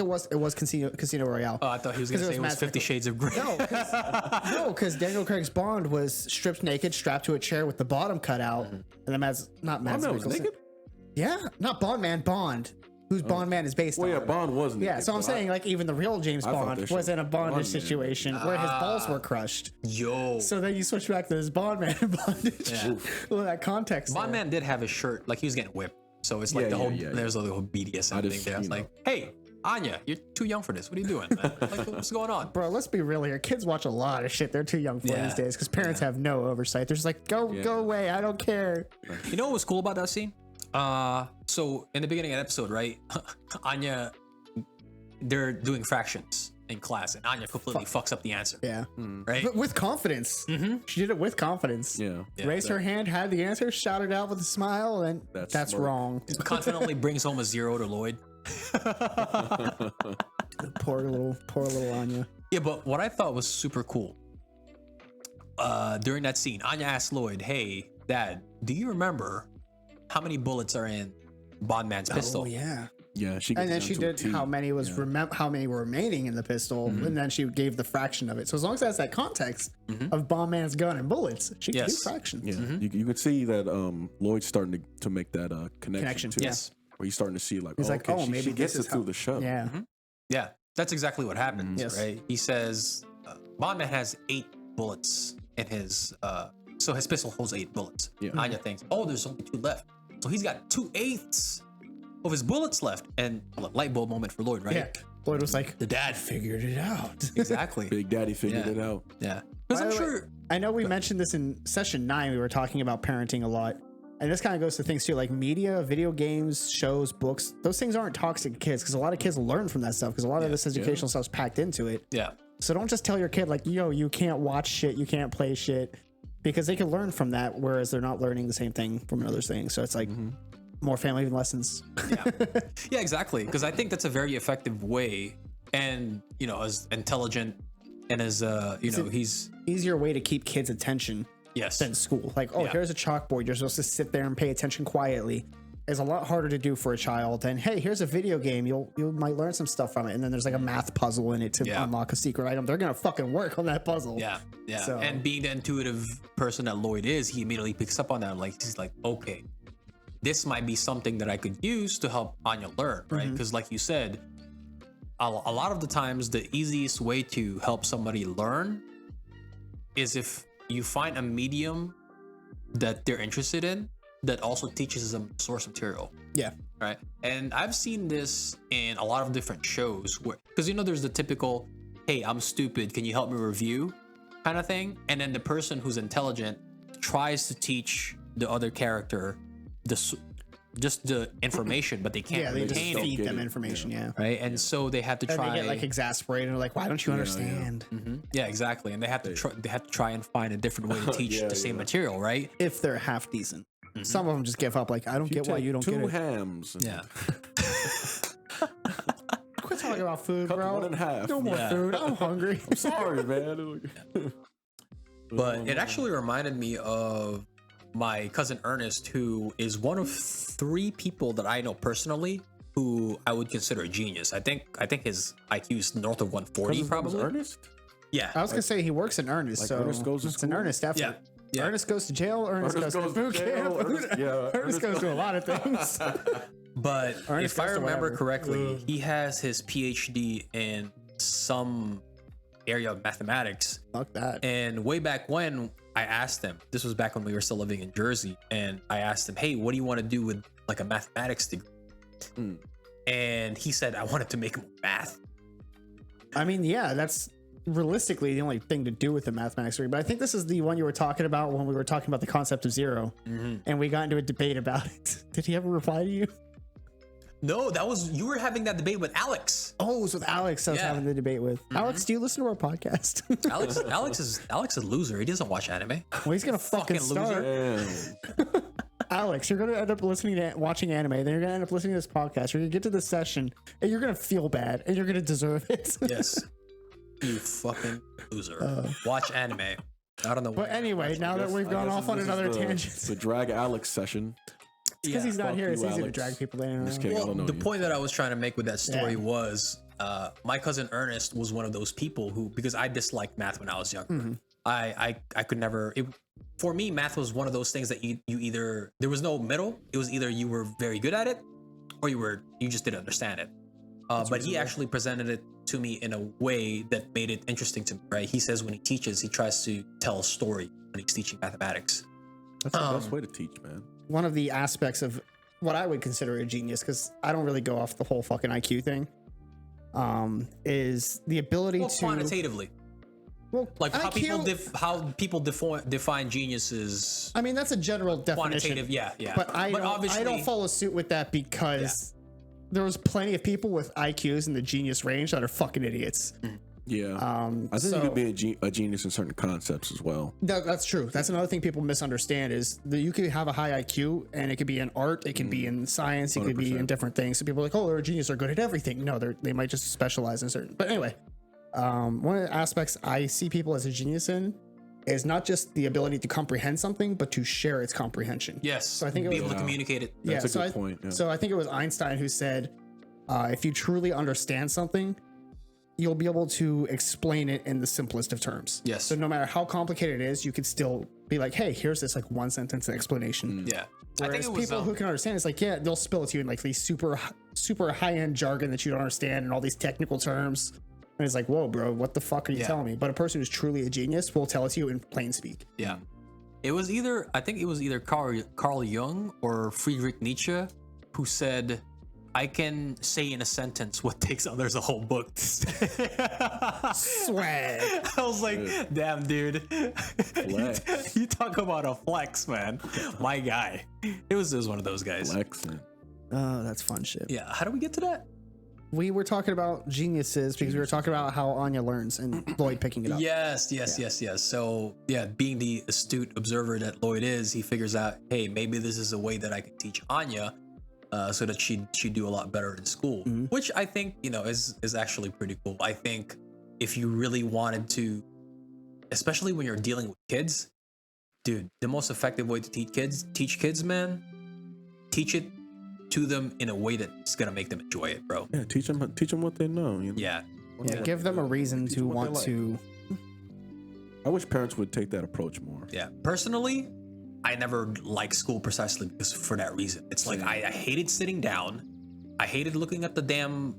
it was Casino Royale. Oh, I thought he was gonna 'Cause say it was Matt 50 Shades of Grey. No, because Daniel Craig's Bond was stripped naked, strapped to a chair with the bottom cut out, and then not Mads Bond was Mikkelsen. naked? Yeah, not Bond Man, Bond. Whose Bond Man is based Well, on. yeah, Bond wasn't. Yeah, so I'm saying like even the real James I thought Bond that was shit in a bondage Bond Man. situation where his balls were crushed. Yo. So then you switch back to this Bond Man bondage. Yeah. Well, that context. there. Bondman did have his shirt, like he was getting whipped. So it's like Yeah, the whole, yeah. there's a little BDSM I thing just, there. It's you know. like, hey, Anya, you're too young for this. What are you doing, man? Like, what's going on? Bro, let's be real here. Kids watch a lot of shit they're too young for Yeah. these days because parents have no oversight. They're just like, go away. I don't care. You know what was cool about that scene? So in the beginning of the episode, right? Anya, they're doing fractions in class, and Anya completely fucks up the answer. Yeah. Right? But with confidence. She did it with confidence. Yeah. Raised her hand, had the answer, shouted out with a smile, and that's smart. wrong. Confidently brings home a 0 to Loid. Poor little Anya. Yeah, but what I thought was super cool, during that scene, Anya asked Loid, "Hey, Dad, do you remember how many bullets are in Bondman's pistol?" Oh yeah. Yeah, she And then gets she down to a did T. how many was how many were remaining in the pistol, and then she gave the fraction of it. So as long as that's that context of Bomb Man's gun and bullets, she can do Yes. fractions. Yeah, you could see that Lloyd's starting to make that connection too. Yes. Where he's starting to see like, He's like, okay, oh, maybe she gets this it is through how- the show. Yeah. Yeah, that's exactly what happens, Yes. right? He says Bondman has 8 bullets in his, so his pistol holds 8 bullets. Yeah. Anya thinks, oh, there's only 2 left. So he's got 2/8 of his bullets left. And light bulb moment for Loid, right? Yeah. Lloyd was like, The dad figured it out. Exactly. Big Daddy figured Yeah. it out. Yeah. Because By I'm the way, sure. I know we mentioned this in session 9. We were talking about parenting a lot. And this kind of goes to things too, like media, video games, shows, books. Those things aren't toxic to kids because a lot of kids learn from that stuff because a lot of this educational stuff's packed into it. Yeah. So don't just tell your kid like, yo, you can't watch shit, you can't play shit, because they can learn from that, whereas they're not learning the same thing from another thing. So it's like more family lessons. Yeah, exactly. Because I think that's a very effective way. And, you know, as intelligent and as, he's, Easier way to keep kids' attention yes. than school. Like, oh, Yeah. here's a chalkboard. You're supposed to sit there and pay attention quietly. It's a lot harder to do for a child than, hey, here's a video game. You might learn some stuff from it. And then there's like a math puzzle in it to Yeah. unlock a secret item. They're gonna fucking work on that puzzle. Yeah, yeah. So- And being the intuitive person that Loid is, he immediately picks up on that. Like he's like, okay, this might be something that I could use to help Anya learn, right? Because like you said, a lot of the times the easiest way to help somebody learn is if you find a medium that they're interested in that also teaches them source material. Yeah. Right. And I've seen this in a lot of different shows where, because there's the typical, hey, I'm stupid, can you help me review kind of thing? And then the person who's intelligent tries to teach the other character just the information, but they can't Yeah, they just retain it. feed get them it. information. Yeah. Right. And so they have to And try. they get like exasperated and like, why don't you Yeah, understand? Yeah, exactly. And they have to try and find a different way to teach Yeah, the same yeah. material, right? If they're half decent. Some of them just give up. Like, I don't get why you don't 2 get it. hams. And Yeah. Quit talking about food, cut bro. 1 1/2. No more Yeah. food. I'm hungry. Sorry, man. But it actually reminded me of my cousin Ernest, who is one of 3 people that I know personally who I would consider a genius. I think his IQ is north of 140, probably. Ernest? Yeah. I was gonna say he works in Ernest, Like so Ernest goes to it's an school? Ernest effort. Yeah. Yeah. Ernest goes to jail. Ernest, goes to boot camp. Yeah, Ernest goes to a lot of things. But Ernest if I goes to remember whatever. correctly, he has his PhD in some area of mathematics. Fuck that. And way back when I asked him, this was back when we were still living in Jersey, and I asked him, hey, what do you want to do with like a mathematics degree? And he said, I wanted to make math. I mean, yeah, that's realistically the only thing to do with the mathematics degree. But I think this is the one you were talking about when we were talking about the concept of zero, and we got into a debate about it. Did he ever reply to you? No, you were having that debate with Alex. Oh, it was with Alex. I was Yeah. having the debate with Alex. Do you listen to our podcast? Alex is a loser. He doesn't watch anime. Well, he's gonna fucking Fucking loser. start. Damn. Alex, you're gonna end up watching anime. Then you're gonna end up listening to this podcast. You're gonna get to this session, and you're gonna feel bad, and you're gonna deserve it. Yes. You fucking loser. Watch anime. I don't know. But anyway, now that we've gone off on another tangent, The drag Alex session. because he's not Fuck here, you, it's easy to Alex. drag people in. Just kidding. I Well, don't know the you. point that I was trying to make with that story Yeah. was my cousin Ernest was one of those people who, because I disliked math when I was younger, I could never. For me, math was one of those things that you either, there was no middle. It was either you were very good at it, or you just didn't understand it. But he actually presented it to me in a way that made it interesting to me. Right? He says when he teaches, he tries to tell a story when he's teaching mathematics. That's the best way to teach, man. One of the aspects of what I would consider a genius, because I don't really go off the whole fucking IQ thing, is the ability Well, to quantitatively. well, Like how IQ people define geniuses. I mean, that's a general definition. Quantitative, yeah. But I obviously, don't follow suit with that because there was plenty of people with IQs in the genius range that are fucking idiots. Yeah. I think you could be a genius in certain concepts as well. That's true. That's another thing people misunderstand is that you could have a high IQ and it could be in art, it could be in science, it could be in different things. So people are like, oh, they're a genius, they're good at everything. No, they might just specialize in certain. But anyway, one of the aspects I see people as a genius in is not just the ability to comprehend something, but to share its comprehension. yes. So I think it be was- able to communicate it. That's a good point. Yeah. So I think it was Einstein who said, if you truly understand something, you'll be able to explain it in the simplest of terms. Yes. So no matter how complicated it is, you could still be like, hey, here's this like one sentence explanation. Yeah. Whereas I think it was people who can understand, it's like, yeah, they'll spill it to you in like these super high end jargon that you don't understand and all these technical terms. And it's like, whoa, bro, what the fuck are you telling me? But a person who's truly a genius will tell it to you in plain speak. Yeah. It was either, I think it was either Carl Jung or Friedrich Nietzsche who said, I can say in a sentence what takes others a whole book to say. Swag. I was like, damn, dude. Flex. You talk about a flex, man. My guy. It was one of those guys. Flexing. Oh, that's fun shit. Yeah. How do we get to that? We were talking about geniuses because we were talking about how Anya learns and Loid picking it up. Yes. So, yeah, being the astute observer that Loid is, he figures out, hey, maybe this is a way that I can teach Anya so that she'd do a lot better in school, which I think, is actually pretty cool. I think if you really wanted to, especially when you're dealing with kids, dude, the most effective way to teach kids, man, teach it to them in a way that's gonna make them enjoy it, bro. Yeah, teach them what they know. You know? Yeah. Yeah, give them a reason to want to. I wish parents would take that approach more. Yeah. Personally, I never liked school precisely because for that reason. It's like I hated sitting down. I hated looking at the damn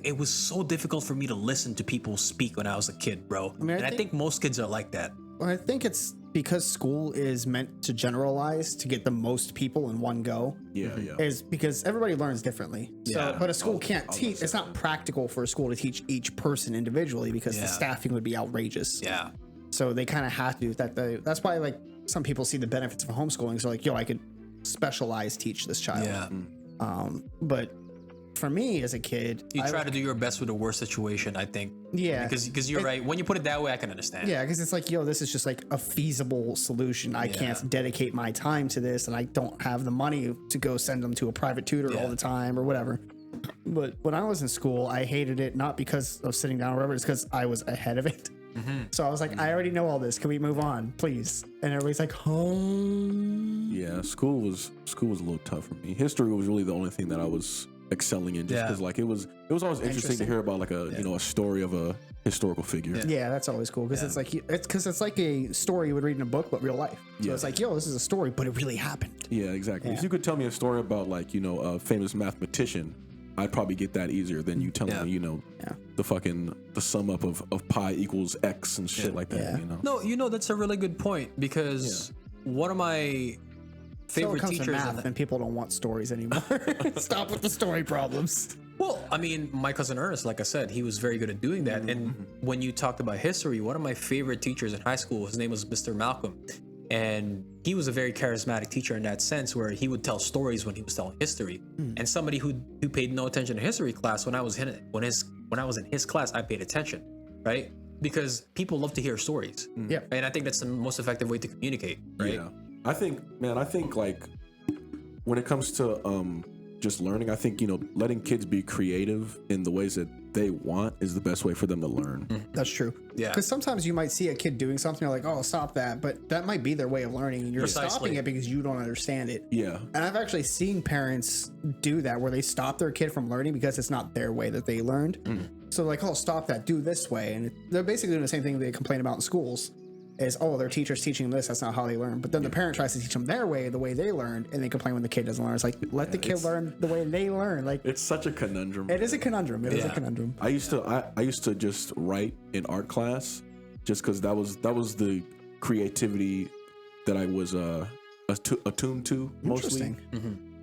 it was so difficult for me to listen to people speak when I was a kid, bro. I think most kids are like that. Well, I think it's because school is meant to generalize to get the most people in one go. Yeah. Is because everybody learns differently. Yeah. So, but a school can't teach. It's not practical for a school to teach each person individually because the staffing would be outrageous. Yeah. So they kind of have to. That's why like some people see the benefits of homeschooling. So like, yo, I could specialize teach this child. Yeah. But for me as a kid, You try to do your best with the worst situation, I think. Yeah. Because you're right. When you put it that way, I can understand. Yeah, because it's like, yo, this is just like a feasible solution. I can't dedicate my time to this, and I don't have the money to go send them to a private tutor all the time or whatever. But when I was in school, I hated it not because of sitting down or whatever, it's because I was ahead of it. So I was like, I already know all this. Can we move on, please? And everybody's like, Yeah, school was a little tough for me. History was really the only thing that I was excelling in, just because like it was always interesting to hear about like a a story of a historical figure. Yeah, that's always cool because it's like a story you would read in a book, but real life. So it's like, yo, this is a story, but it really happened. Yeah, exactly. If you could tell me a story about like a famous mathematician, I'd probably get that easier than you telling me the sum up of pi equals x and shit like that. No, that's a really good point because one of my favorite comes to teachers math, and people don't want stories anymore. Stop with the story problems. Well, I mean, my cousin Ernest, like I said, he was very good at doing that. And when you talked about history, one of my favorite teachers in high school, his name was Mr. Malcolm. And he was a very charismatic teacher in that sense, where he would tell stories when he was telling history. And somebody who paid no attention to history class, when I was in his class, I paid attention, right? Because people love to hear stories. Yeah. And I think that's the most effective way to communicate, right? Yeah. I think like when it comes to just learning, I think letting kids be creative in the ways that they want is the best way for them to learn. That's true. Yeah. Because sometimes you might see a kid doing something, you're like, oh, stop that. But that might be their way of learning, and you're stopping it because you don't understand it. Yeah. And I've actually seen parents do that where they stop their kid from learning because it's not their way that they learned. So like, oh, stop that, do this way. And they're basically doing the same thing they complain about in schools. Is, oh, their teacher's teaching this, that's not how they learn. But then the parent tries to teach them their way, the way they learned, and they complain when the kid doesn't learn. It's like, let the kid learn the way they learn. Like, it's such a conundrum. It is a conundrum. It is a conundrum. I used to just write in art class, just because that was the creativity that I was attuned to mostly.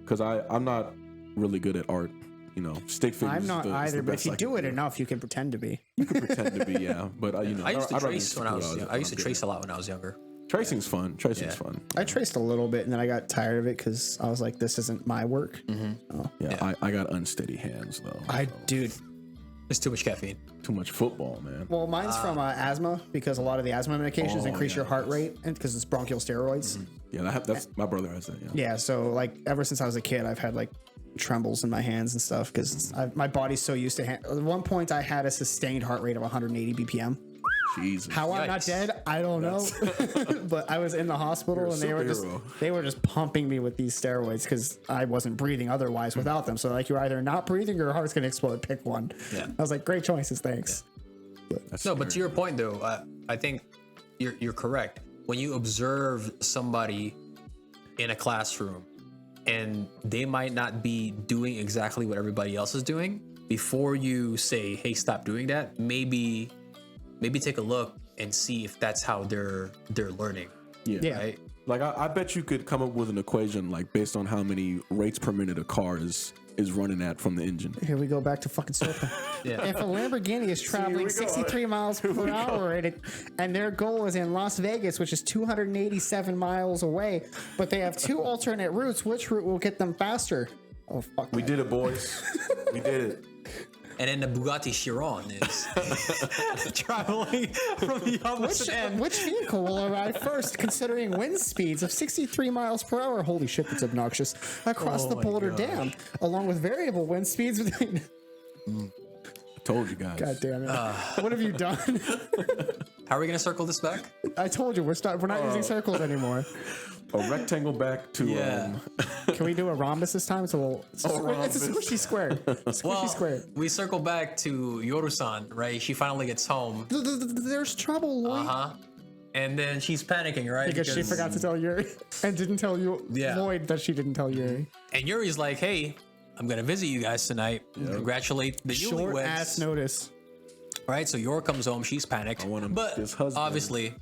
Because I'm not really good at art. stick figures. I'm not is either, but if you I do can it enough, you can pretend to be. you can pretend to be, yeah. But I used to trace when I was young. I used to trace a lot when I was younger. Tracing's fun. Tracing's fun. I traced a little bit, and then I got tired of it because I was like, "This isn't my work." Yeah, I got unsteady hands though. Dude. It's too much caffeine. Too much football, man. Well, mine's from asthma because a lot of the asthma medications increase your heart rate, and because it's bronchial steroids. Yeah, that's my brother has that. Yeah, so like ever since I was a kid, I've had like trembles in my hands and stuff because my body's so used to. At one point, I had a sustained heart rate of 180 BPM. Jesus. How I'm not dead, I don't know. But I was in the hospital and they were just pumping me with these steroids because I wasn't breathing otherwise without them. So like you're either not breathing or your heart's gonna explode. Pick one. Yeah. I was like, great choices, thanks. Yeah. But to your point though, I think you're correct. When you observe somebody in a classroom and they might not be doing exactly what everybody else is doing, before you say, hey, stop doing that, maybe take a look and see if that's how they're learning. Yeah. Right? Like I bet you could come up with an equation like based on how many rates per minute a car is running at from the engine. Here we go back to fucking circle. If a Lamborghini is traveling 63 miles per hour and their goal is in Las Vegas, which is 287 miles away, but they have 2 alternate routes, which route will get them faster? Oh, fuck. We did it, boys. We did it. And then the Bugatti Chiron is traveling from the opposite end. Which vehicle will arrive first, considering wind speeds of 63 miles per hour? Holy shit, that's obnoxious. Across the Boulder Dam, along with variable wind speeds between. Told you guys. God damn it. What have you done? How are we going to circle this back? I told you, we're not using circles anymore. A rectangle back to Can we do a rhombus this time? It's a squishy square. Squishy square. We circle back to Yoru-san, right? She finally gets home. There's trouble, Lloyd. And then she's panicking, right? Because she forgot to tell Yuri and didn't tell you, Lloyd, that she didn't tell Yuri. And Yuri's like, hey, I'm going to visit you guys tonight. Congratulate the newlyweds. Short ass notice. Right? So Yor comes home. She's panicked. But obviously,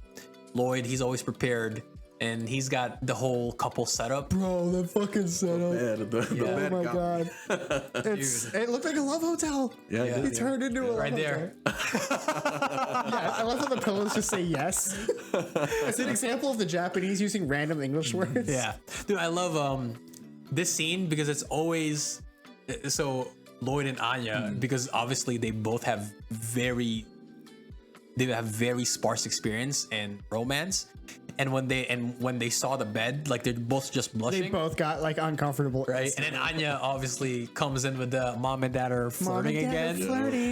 Loid, he's always prepared. And he's got the whole couple setup. Bro, the fucking setup. Oh my god. It looked like a love hotel. Yeah. It turned into a love right hotel. there. I love how the pillows just say yes. It's an example of the Japanese using random English words. Yeah. Dude, I love this scene because it's always so Loid and Anya, because obviously they both have very sparse experience in romance. And when they saw the bed, like they're both just blushing. They both got like uncomfortable, right? And then Anya obviously comes in with the mom and dad are flirting again.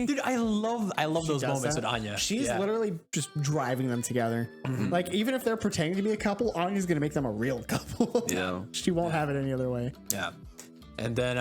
Dude, I love those moments with Anya. She's literally just driving them together. Like even if they're pretending to be a couple, Anya's gonna make them a real couple. She won't have it any other way. Yeah. And then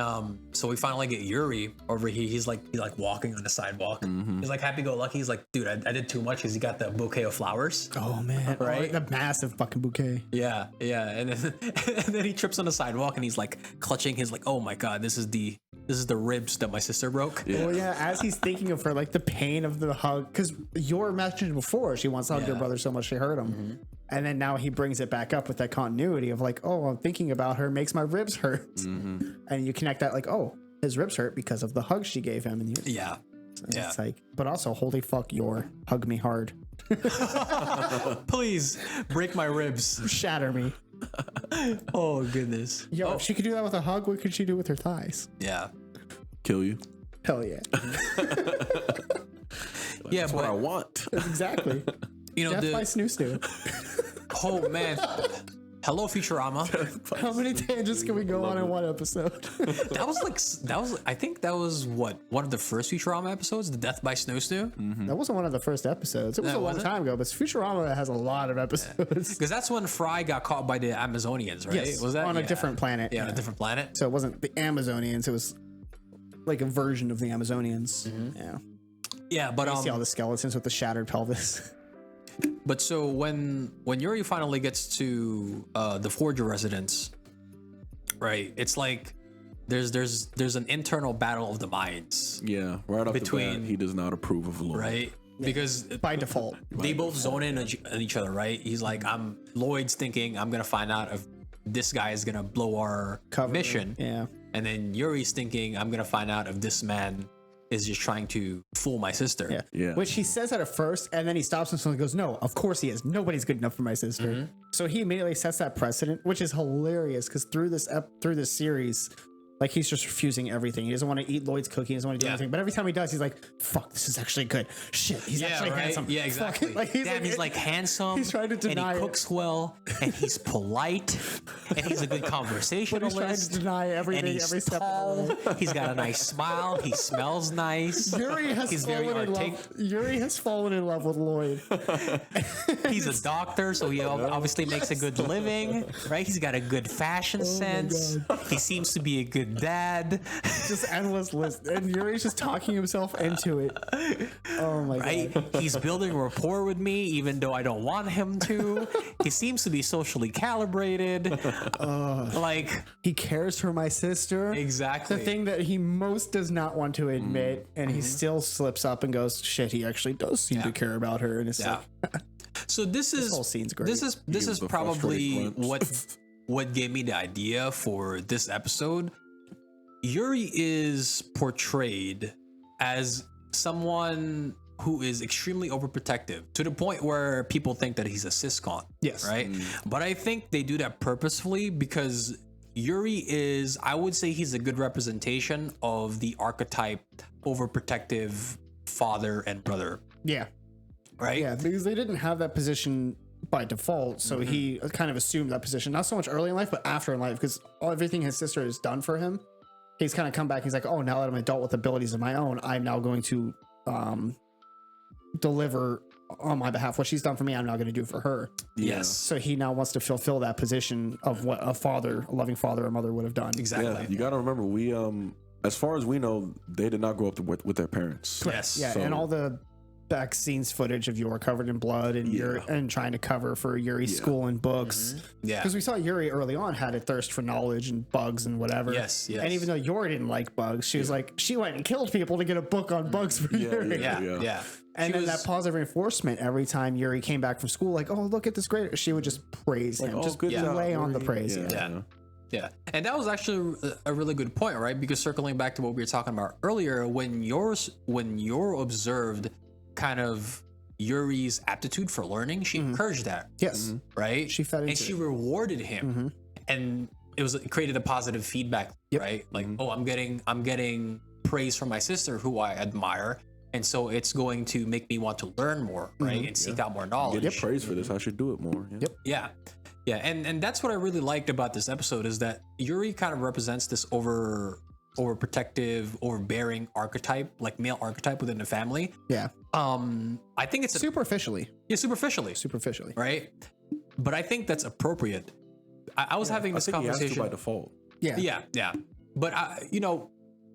so we finally get Yuri over here. He's like walking on the sidewalk. He's like happy-go-lucky. He's like, dude, I did too much because he got the bouquet of flowers. Oh man, right? The massive fucking bouquet. Yeah. And then he trips on the sidewalk and he's like clutching his like, oh my god, this is the ribs that my sister broke. Well, as he's thinking of her, like the pain of the hug, because Yor mentioned before she wants to hug her brother so much she hurt him. And then now he brings it back up with that continuity of like, oh, I'm thinking about her makes my ribs hurt. And you connect that like, oh, his ribs hurt because of the hug she gave him. And it's like, but also, holy fuck, Yor, hug me hard. Please break my ribs. Shatter me. Oh, goodness. Yo, if she could do that with a hug, what could she do with her thighs? Yeah. Kill you. Hell yeah. That's what I want. Exactly. You know, Death by Snoo. Oh man. Hello, Futurama. How many tangents can we go on in one episode? I think that was one of the first Futurama episodes, the Death by Snoo. That wasn't one of the first episodes. It was a long time ago, but Futurama has a lot of episodes. Because that's when Fry got caught by the Amazonians, right? Yes, was that on a different planet? Yeah, on a different planet. So it wasn't the Amazonians; it was like a version of the Amazonians. Yeah, but you see all the skeletons with the shattered pelvis. But so when Yuri finally gets to the Forger residence, right? It's like there's an internal battle of the minds. Yeah, right off the bat, he does not approve of Loid. Right? Because by default, they both zone in on each other, right? He's like, Lloyd's thinking I'm gonna find out if this guy is gonna blow our mission. Yeah. And then Yuri's thinking, I'm gonna find out if this man is just trying to fool my sister. Yeah. Which he says that at first, and then he stops himself and goes, no, of course he is. Nobody's good enough for my sister. So he immediately sets that precedent, which is hilarious because through this series, like he's just refusing everything. He doesn't want to eat Loid's cookie. He doesn't want to do anything. But every time he does, he's like, "Fuck, this is actually good. Shit, he's actually handsome. Yeah, exactly. Like, he's like handsome. He's trying to deny and he cooks well, and he's polite, and he's a good conversationalist. But he's trying to deny everything and he's every step tall. of the way. He's got a nice smile. He smells nice. Yuri has he's very Yuri has fallen in love with Loid. He's a doctor, so he obviously makes a good living, right? He's got a good fashion sense. He seems to be a good dad. Just endless list, and Yuri's just talking himself into it. Oh my god! He's building rapport with me, even though I don't want him to. He seems to be socially calibrated. Like he cares for my sister. Exactly. The thing that he most does not want to admit, and he still slips up and goes, "Shit, he actually does seem to care about her." And it's like, so this whole scene's great. This is probably what gave me the idea for this episode. Yuri is portrayed as someone who is extremely overprotective to the point where people think that he's a siscon. Yes. Right. But I think they do that purposefully because Yuri is, I would say he's a good representation of the archetype overprotective father and brother. Yeah. Right. Yeah. Because they didn't have that position by default. So he kind of assumed that position, not so much early in life, but after in life, because everything his sister has done for him. He's kind of come back. He's like, oh, now that I'm an adult with abilities of my own, I'm now going to deliver on my behalf what she's done for me. I'm now going to do for her. Yes. So he now wants to fulfill that position of what a loving father or mother would have done. Exactly. Yeah, you got to remember, we as far as we know, they did not grow up with their parents. Yes. Yeah, and all the back scenes footage of Yuri covered in blood and Yuri and trying to cover for Yuri's school and books. Yeah. Because we saw Yuri early on had a thirst for knowledge and bugs and whatever. Yes. And even though Yuri didn't like bugs, she was like, she went and killed people to get a book on bugs for Yuri. Yeah. And then that positive reinforcement every time Yuri came back from school, like, oh, look at this great. She would just praise him, oh, just good job, lay on the Yuri. praise. Yeah. And that was actually a really good point, right? Because circling back to what we were talking about earlier, when you're observed kind of Yuri's aptitude for learning, she encouraged that. Yes. Right? She fed into and she it. rewarded him. And it created a positive feedback, right? Like, oh, I'm getting praise from my sister who I admire. And so it's going to make me want to learn more, right? And seek out more knowledge. Get praise for this. I should do it more. Yeah. And that's what I really liked about this episode is that Yuri kind of represents this overprotective, overbearing archetype, like male archetype within the family. Yeah. I think it's superficially. Superficially. Right? But I think that's appropriate. I was having this conversation by default. Yeah. But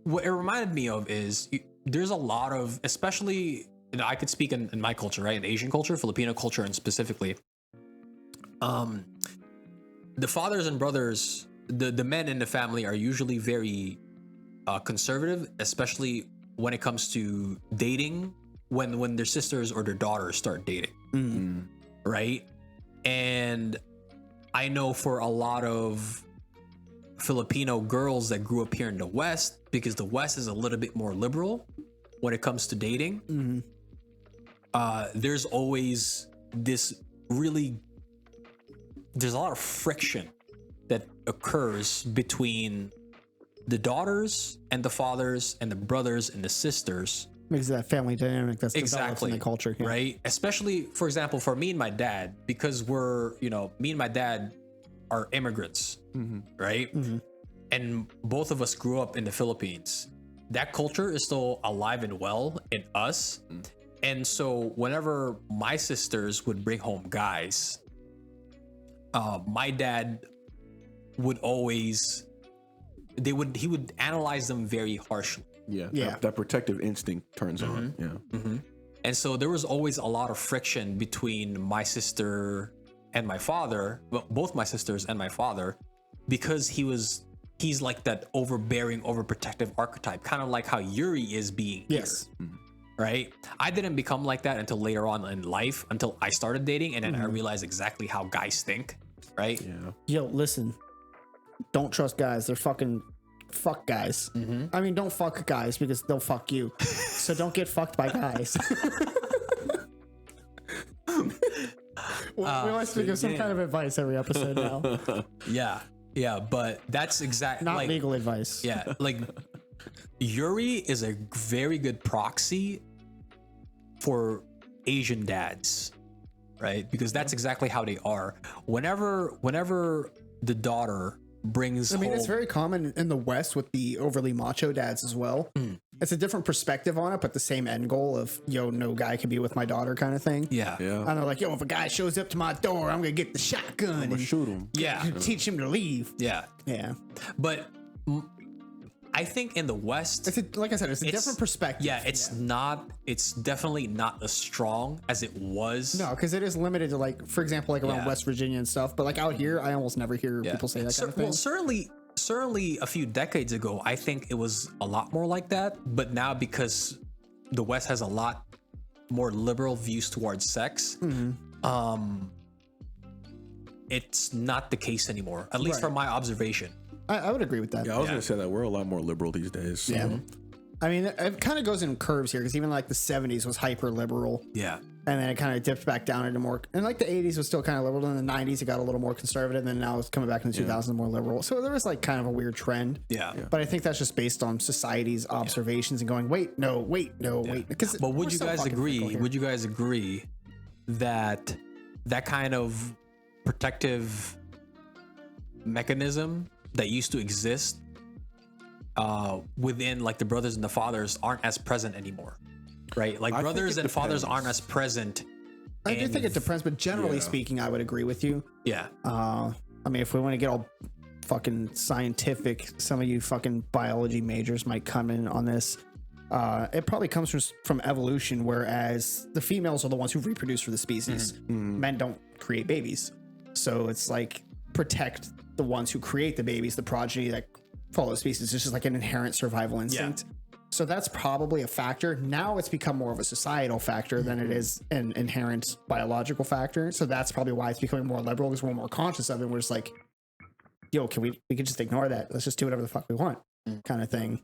what it reminded me of is there's a lot of, especially, I could speak in my culture, right? In Asian culture, Filipino culture, and specifically, the fathers and brothers, the men in the family are usually very conservative, especially when it comes to dating, when their sisters or their daughters start dating, right? And I know for a lot of Filipino girls that grew up here in the West, because the West is a little bit more liberal when it comes to dating, there's always there's a lot of friction that occurs between the daughters and the fathers and the brothers and the sisters. Makes that family dynamic that's developed in the culture, right? Especially, for example, for me and my dad, because me and my dad are immigrants, right? And both of us grew up in the Philippines. That culture is still alive and well in us. And so whenever my sisters would bring home guys, my dad would always, he would analyze them very harshly. That protective instinct turns on. And so there was always a lot of friction between my sister and my father, both my sisters and my father, because he's like that overbearing, overprotective archetype, kind of like how Yuri is being here. Right? I didn't become like that until later on in life, until I started dating, and then I realized exactly how guys think, right? Yo, listen, don't trust guys. They're fucking fuck guys. I mean, don't fuck guys because they'll fuck you. So don't get fucked by guys. We always give some kind of advice every episode now. Yeah, but that's exactly Not legal advice. Yeah, like Yuri is a very good proxy for Asian dads, right? Because that's exactly how they are. Whenever the daughter brings I mean, home, it's very common in the West with the overly macho dads as well. It's a different perspective on it, but the same end goal of, yo, no guy can be with my daughter kind of thing. yeah. I know, like, yo, if a guy shows up to my door, I'm going to get the shotgun and Shoot him. Yeah. teach him to leave. Yeah. Yeah. But I think in the West, Like I said, it's a different perspective. yeah, it's definitely not as strong as it was. No, because it is limited to, like, for example, like around Yeah. West Virginia and stuff. But like out here, I almost never hear people say that kind of thing. Well, certainly a few decades ago, I think it was a lot more like that. But now, because the West has a lot more liberal views towards sex, it's not the case anymore. At least from my observation. I would agree with that. Yeah, I was gonna say that we're a lot more liberal these days. So. Yeah. I mean, it kind of goes in curves here because even like the 70s was hyper liberal. Yeah. And then it kind of dipped back down into more, and like the 80s was still kind of liberal. And in the 90s, it got a little more conservative. And then now it's coming back in the 2000s more liberal. So there was like kind of a weird trend. Yeah. But I think that's just based on society's observations and going, wait. Because But would you guys agree? Would you guys agree that that kind of protective mechanism that used to exist within like the brothers and the fathers aren't as present anymore, right? Like brothers and fathers aren't as present. I do think it depends, but generally speaking, I would agree with you. Yeah. I mean, if we want to get all fucking scientific, some of you fucking biology majors might come in on this. It probably comes from evolution, whereas the females are the ones who reproduce for the species. Men don't create babies. So it's like protect the ones who create the babies, the progeny that follow the species. It's just like an inherent survival instinct. So that's probably a factor. Now it's become more of a societal factor than it is an inherent biological factor. So that's probably why it's becoming more liberal, because we're more conscious of it. We're just like, yo, we can just ignore that. Let's just do whatever the fuck we want, kind of thing.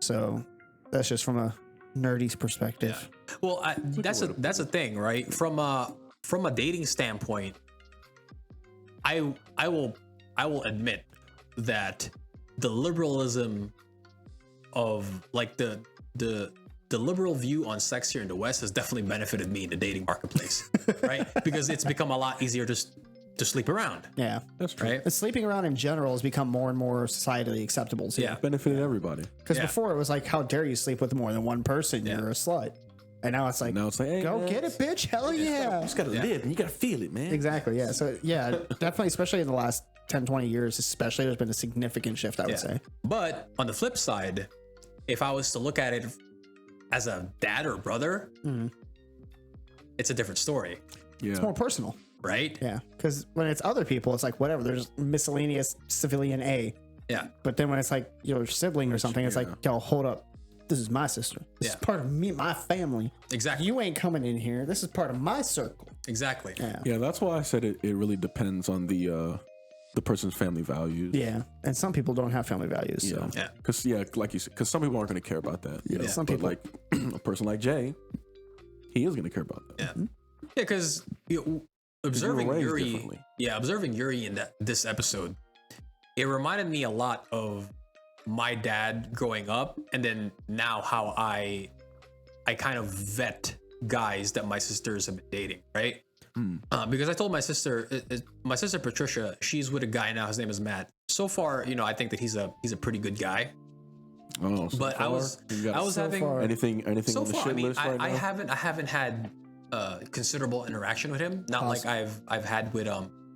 So that's just from a nerdy perspective. Yeah. Well, that's a thing, right? From a dating standpoint, I will admit that the liberalism of like the liberal view on sex here in the West has definitely benefited me in the dating marketplace, right? Because it's become a lot easier to sleep around. Yeah, That's true. Right? and sleeping around in general has become more and more societally acceptable too. Yeah. Benefited everybody. Because before it was like, how dare you sleep with more than one person? You're a slut. And now it's like, Hey, go man, get it, bitch. Hell yeah. You just gotta live and you gotta feel it, man. Exactly. Yeah. So yeah, definitely, especially in the last 10, 20 years, especially, there's been a significant shift, I would say. But on the flip side, if I was to look at it as a dad or brother, it's a different story, Yeah. It's more personal. right? Yeah. Because when it's other people, it's like, whatever, there's miscellaneous civilian A. Yeah. But then when it's like your sibling or something, it's like, yo, hold up. This is my sister. This is Yeah. part of me, my family. Exactly. You ain't coming in here. This is part of my circle. Exactly. Yeah. Yeah, that's why I said it really depends on the person's family values. Yeah. And some people don't have family values. So. Yeah. Because like you said, because some people aren't going to care about that. Yeah, some But people- like a person like Jay, he is going to care about that. Yeah. Yeah, because observing raised Yuri, differently. observing Yuri in this episode, it reminded me a lot of my dad growing up, and then now how I kind of vet guys that my sisters have been dating, right? Because I told my sister Patricia, she's with a guy now. His name is Matt. So far, I think that he's a pretty good guy. Oh, so But far, I was so having far. anything so on the far. shit I mean, list right I now? haven't had considerable interaction with him. Not like I've had with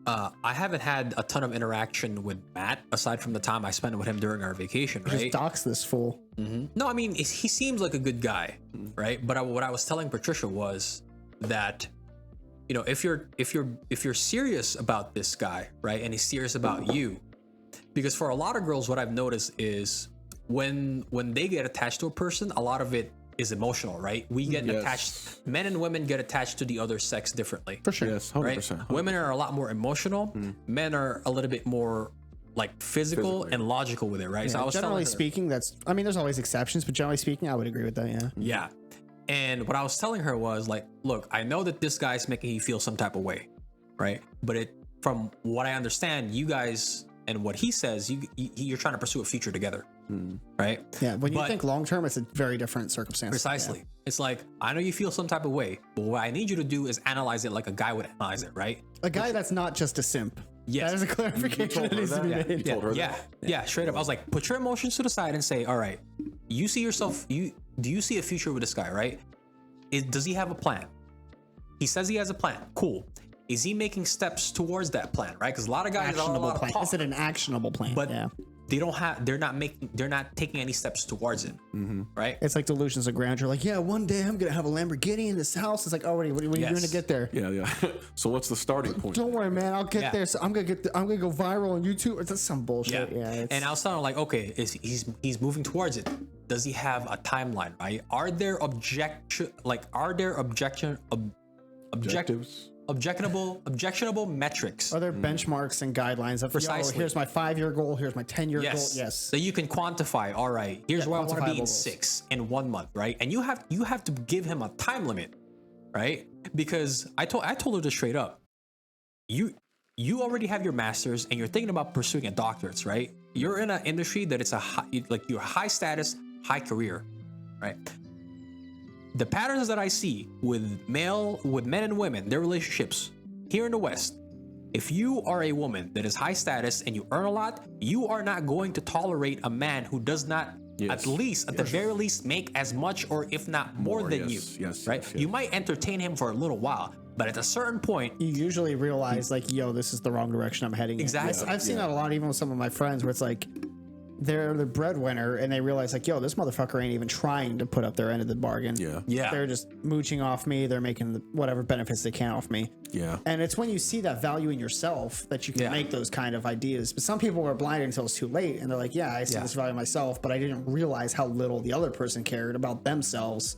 I haven't had a ton of interaction with Matt aside from the time I spent with him during our vacation, Just right? dox this fool. No, I mean he seems like a good guy, right? But what I was telling Patricia was that if you're serious about this guy, right, and he's serious about you, because for a lot of girls, what I've noticed is when they get attached to a person, a lot of it is emotional, right? We get attached. Men and women get attached to the other sex differently. For sure. Yes, 100%. Right? Women are a lot more emotional. Men are a little bit more like physical and logical with it, right? Yeah, So I was generally telling her, speaking, there's always exceptions, but generally speaking, I would agree with that. Yeah. yeah. And what I was telling her was like, look, I know that this guy's making you feel some type of way, right? But from what I understand, you guys and what he says, you're trying to pursue a future together, right? Yeah. When you think long term, it's a very different circumstance. Precisely. Yeah. It's like, I know you feel some type of way, but what I need you to do is analyze it like a guy would analyze it, right? A guy that's not just a simp. Yes. That is a clarification that needs to be made. Yeah, straight up. I was like, put your emotions to the side and say, all right, you see yourself, do you see a future with this guy, right? Does he have a plan? He says he has a plan. Cool. Is he making steps towards that plan, right? Because a lot of guys are a lot of talk, is it an actionable plan? but they're not taking any steps towards it, right? It's like delusions of grandeur. Like, yeah, one day I'm gonna have a Lamborghini in this house. It's like, already, what are you doing to get there? Yeah. So what's the starting point? Don't worry, man. I'll get there. So I'm gonna go viral on YouTube. That's some bullshit. Yeah. And I was telling her like, okay, he's moving towards it. Does he have a timeline, right? Are there objectionable metrics? Are there benchmarks and guidelines of, Precisely. Here's my 5-year goal. Here's my 10-year goal. Yes. So you can quantify. All right, here's where I want to be in 6 in 1 month, right? And you have to give him a time limit, right? Because I told her this straight up. You already have your master's and you're thinking about pursuing a doctorate, right? You're in an industry that it's you're high status, high career, right? The patterns that I see with men and women, their relationships here in the West, if you are a woman that is high status and you earn a lot, you are not going to tolerate a man who does not at the very least make as much or if not more than you, right? You might entertain him for a little while, but at a certain point, you usually realize like, yo, this is the wrong direction I'm heading. Exactly. In. I've seen that a lot, even with some of my friends, where it's like they're the breadwinner and they realize like, yo, this motherfucker ain't even trying to put up their end of the bargain. Yeah. They're just mooching off me. They're making whatever benefits they can off me. Yeah. And it's when you see that value in yourself that you can make those kind of ideas. But some people are blinded until it's too late. And they're like, yeah, I see this value in myself, but I didn't realize how little the other person cared about themselves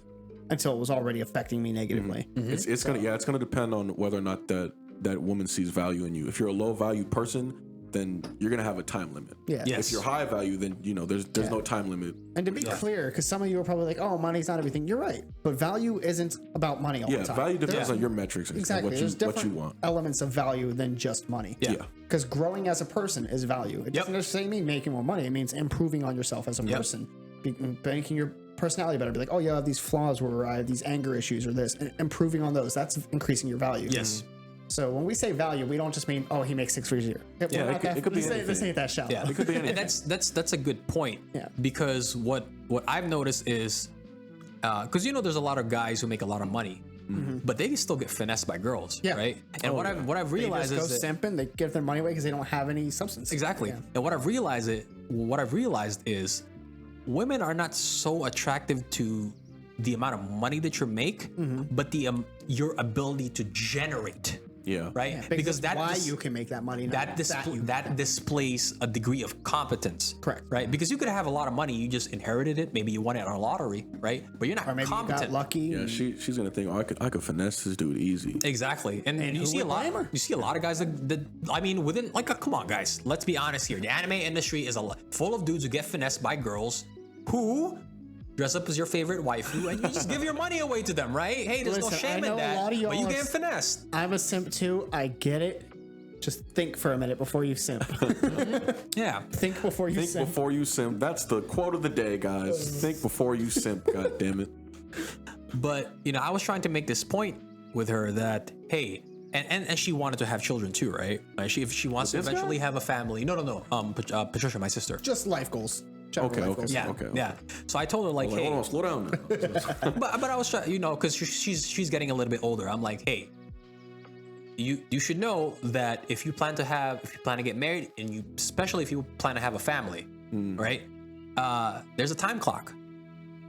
until it was already affecting me negatively. It's gonna depend on whether or not that woman sees value in you. If you're a low value person, then you're gonna have a time limit. Yeah. Yes. If you're high value, then there's no time limit. And to be clear, because some of you are probably like, "Oh, money's not everything." You're right, but value isn't about money all the time. Value depends on your metrics and Exactly. There's what different you want. elements of value than just money. Yeah. Because growing as a person is value. It doesn't necessarily mean making more money. It means improving on yourself as a person, making your personality better. Be like, oh, yeah, I have these flaws where I have these anger issues or this, and improving on those. That's increasing your value. Yes. So when we say value, we don't just mean, oh, he makes 6 figures a year. It could be this ain't that shallow. Yeah, It could be anything. and that's a good point. Yeah. Because what I've noticed is, because there's a lot of guys who make a lot of money, but they can still get finessed by girls, right? And what I've They realized just go is that, simping, they give their money away because they don't have any substance. exactly. Yeah. And what I've realized is, women are not so attractive to the amount of money that you make, but your ability to generate. Yeah. Right. Yeah, because that's why you can make that money. That displays a degree of competence. Correct. Right. Because you could have a lot of money, you just inherited it. Maybe you won it on a lottery, right? But you're not Or maybe competent. you got lucky. Yeah, she's gonna think, oh, I could finesse this dude easy. Exactly. And you who see a would lot. blame her? You see a lot of guys that I mean, within come on, guys. Let's be honest here. The anime industry is full of dudes who get finessed by girls who dress up as your favorite waifu and you just give your money away to them, right? Hey, there's no Listen, shame I know in that. a lot of But you y'all getting finessed. I'm a simp too. I get it. Just think for a minute before you simp. Yeah. Think before you Think simp. before you simp. That's the quote of the day, guys. Think before you simp. God damn it. But I was trying to make this point with her that, hey, and she wanted to have children too, right? If she wants to With this eventually guy? have a family. No. Patricia, my sister. Just life goals. General life goals. Yeah. Okay. Yeah. So I told her like, hey, Hold on, slow down now. but I was trying, because she's getting a little bit older. I'm like, hey, you should know that if you plan to get married, and especially if you plan to have a family, right? There's a time clock,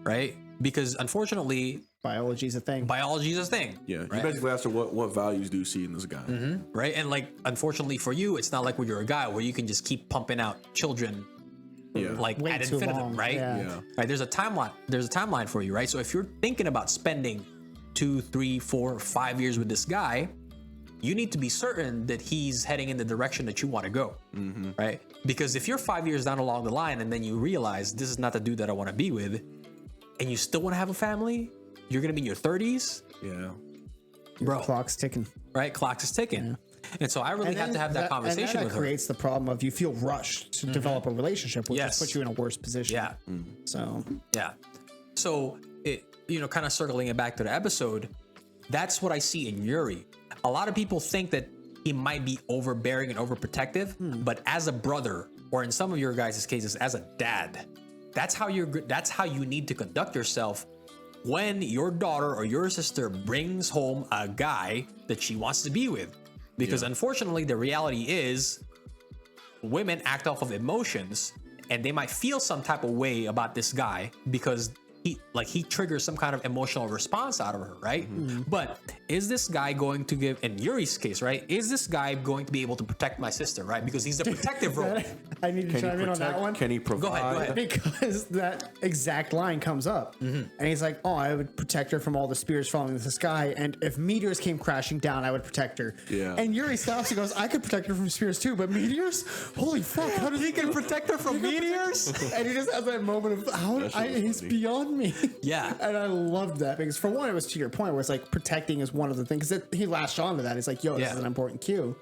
right? Because unfortunately, Biology's a thing. biology is a thing. Yeah, you right? basically asked her what values do you see in this guy? Right? And like, unfortunately for you, it's not like when you're a guy where you can just keep pumping out children Yeah. like Way ad too infinitum, long. right? Yeah. Right. There's a timeline for you, right? So if you're thinking about spending 2, 3, 4, 5 years with this guy, you need to be certain that he's heading in the direction that you want to go, right? Because if you're 5 years down along the line and then you realize this is not the dude that I want to be with, and you still want to have a family, you're gonna be in your 30s, bro. Clock's ticking. Right, clock is ticking. Yeah. And so I really have to have that conversation and that with her. creates the problem of you feel rushed to develop a relationship, which just puts you in a worse position. Yeah. So So it, kind of circling it back to the episode, that's what I see in Yuri. A lot of people think that he might be overbearing and overprotective, but as a brother, or in some of your guys' cases, as a dad, that's how you need to conduct yourself when your daughter or your sister brings home a guy that she wants to be with. Because unfortunately, the reality is women act off of emotions, and they might feel some type of way about this guy because he triggers some kind of emotional response out of her, right? But is this guy going to give, in Yuri's case, right? Is this guy going to be able to protect my sister, right? Because he's the protective role. I need to chime in on that one. Can he provide? Go ahead. Because that exact line comes up, and he's like, "Oh, I would protect her from all the spears falling into the sky, and if meteors came crashing down, I would protect her." Yeah. And Yuri stops and goes, "I could protect her from spears too, but meteors? Holy fuck! How does he can protect her from meteors?" And he just has that moment of, "It's beyond me." Yeah. And I loved that because, for one, it was to your point where it's like protecting is one of the things that he latched onto that. It's like, yo, this is an important cue.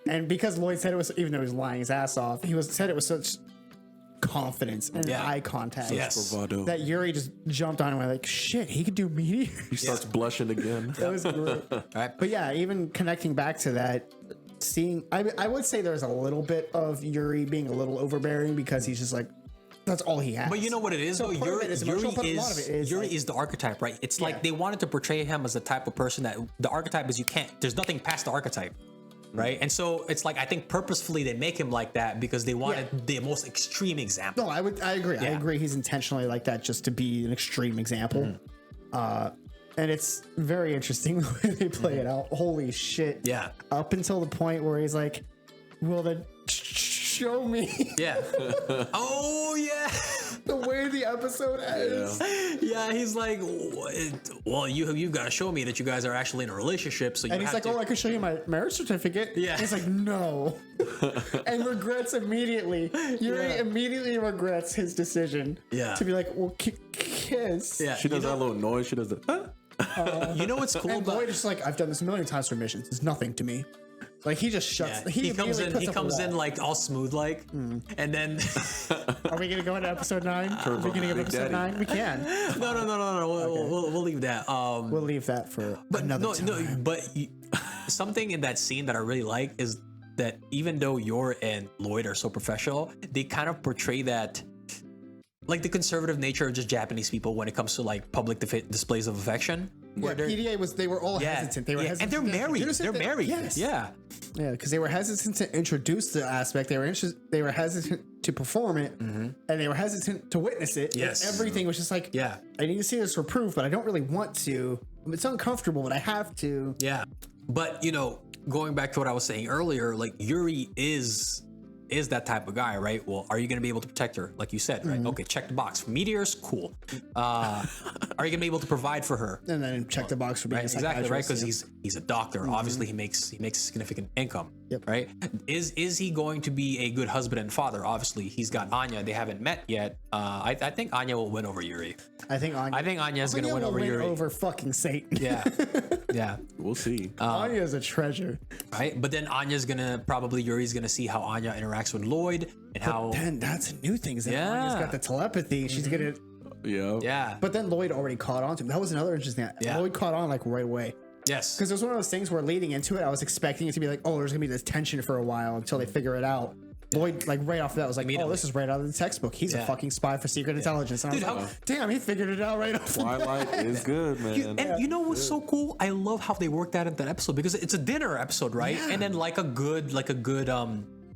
And because Loid said it was, even though he was lying his ass off, said it with such confidence and eye contact that Yuri just jumped on him and like, shit, he could do meteors. He starts blushing again. That was great. Right. But yeah, even connecting back to that, I would say there's a little bit of Yuri being a little overbearing because he's just like, that's all he has. But you know what it is, though? Yuri is the archetype, right? It's like they wanted to portray him as the type of person that the archetype is there's nothing past the archetype, right? And so it's like, I think purposefully they make him like that because they wanted the most extreme example. No, I agree. Yeah. I agree. He's intentionally like that just to be an extreme example. And it's very interesting the way they play it out. Holy shit. Yeah. Up until the point where he's like, well, then show me. Yeah. Oh, yeah. The way the episode ends. Yeah, he's like, well, you've got to show me that you guys are actually in a relationship. So and he's like, oh, I can show you my marriage certificate. Yeah. And he's like, no. And regrets immediately. Yuri immediately regrets his decision to be like, well, kiss. Yeah. She does that little noise. She does the, you know what's cool? And Loid is like, I've done this a million times for missions. It's nothing to me. Like, he just shuts. Yeah. He comes in like all smooth, like, and then. Are we gonna go into episode 9? Beginning of episode 9? We can. No. We'll leave that. We'll leave that for another time. No, but something in that scene that I really like is that even though Yor and Loid are so professional, they kind of portray that, like, the conservative nature of just Japanese people when it comes to like public displays of affection. Yeah, PDA they were all hesitant. They were hesitant. And they're married. They're married. Yes. Yeah. Yeah, because they were hesitant to introduce the aspect. They were hesitant to perform it, and they were hesitant to witness it. Yes. Everything was just like, I need to see this for proof, but I don't really want to. It's uncomfortable, but I have to. Yeah. But, going back to what I was saying earlier, like, Yuri is that type of guy, right? Well, are you going to be able to protect her? Like you said, right? Okay, check the box. Meteors, cool. Are you going to be able to provide for her? And then check the box for being a exactly, right? Because he's a doctor. Obviously, he makes significant income, right? Is he going to be a good husband and father? Obviously, he's got Anya. They haven't met yet. I think Anya will win over Yuri. I think Anya is going to win over Yuri. Over fucking Satan. Yeah. We'll see. Anya is a treasure, right? But then Yuri's gonna see how Anya interacts with Loid and how. Then that's a new thing. Is that Anya's got the telepathy? She's gonna. Yeah. But then Loid already caught on to him. That was another interesting thing. Yeah. Loid caught on like right away. Yes. Because it was one of those things where leading into it, I was expecting it to be like, oh, there's gonna be this tension for a while until they figure it out. Loid, like right off that, was like, oh, this is right out of the textbook. He's a fucking spy for secret intelligence. And I was like, damn, he figured it out right off the bat. Twilight is good, man. And you know what's so cool? I love how they worked that into that episode because it's a dinner episode, right? Yeah. And then like a good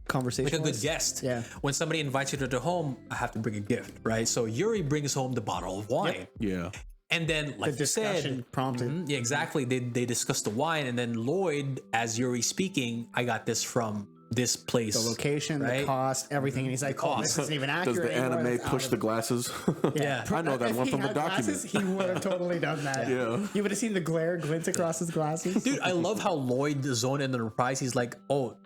conversation, like a good guest. Yeah. When somebody invites you to their home, I have to bring a gift, right? So Yuri brings home the bottle of wine. Yeah. And then, like you said, prompted. Yeah, exactly. They discussed the wine, and then Loid, as Yuri speaking, I got this from this place, the location, right? the cost, everything, and he's like, "Oh, this isn't even Does accurate." the anime push the glasses? Yeah. I know that If one he from the had document. glasses, he would have totally done that. Yeah. You would have seen the glare glint across his glasses. Dude, I love how Loid zoned in the price. He's like, "Oh,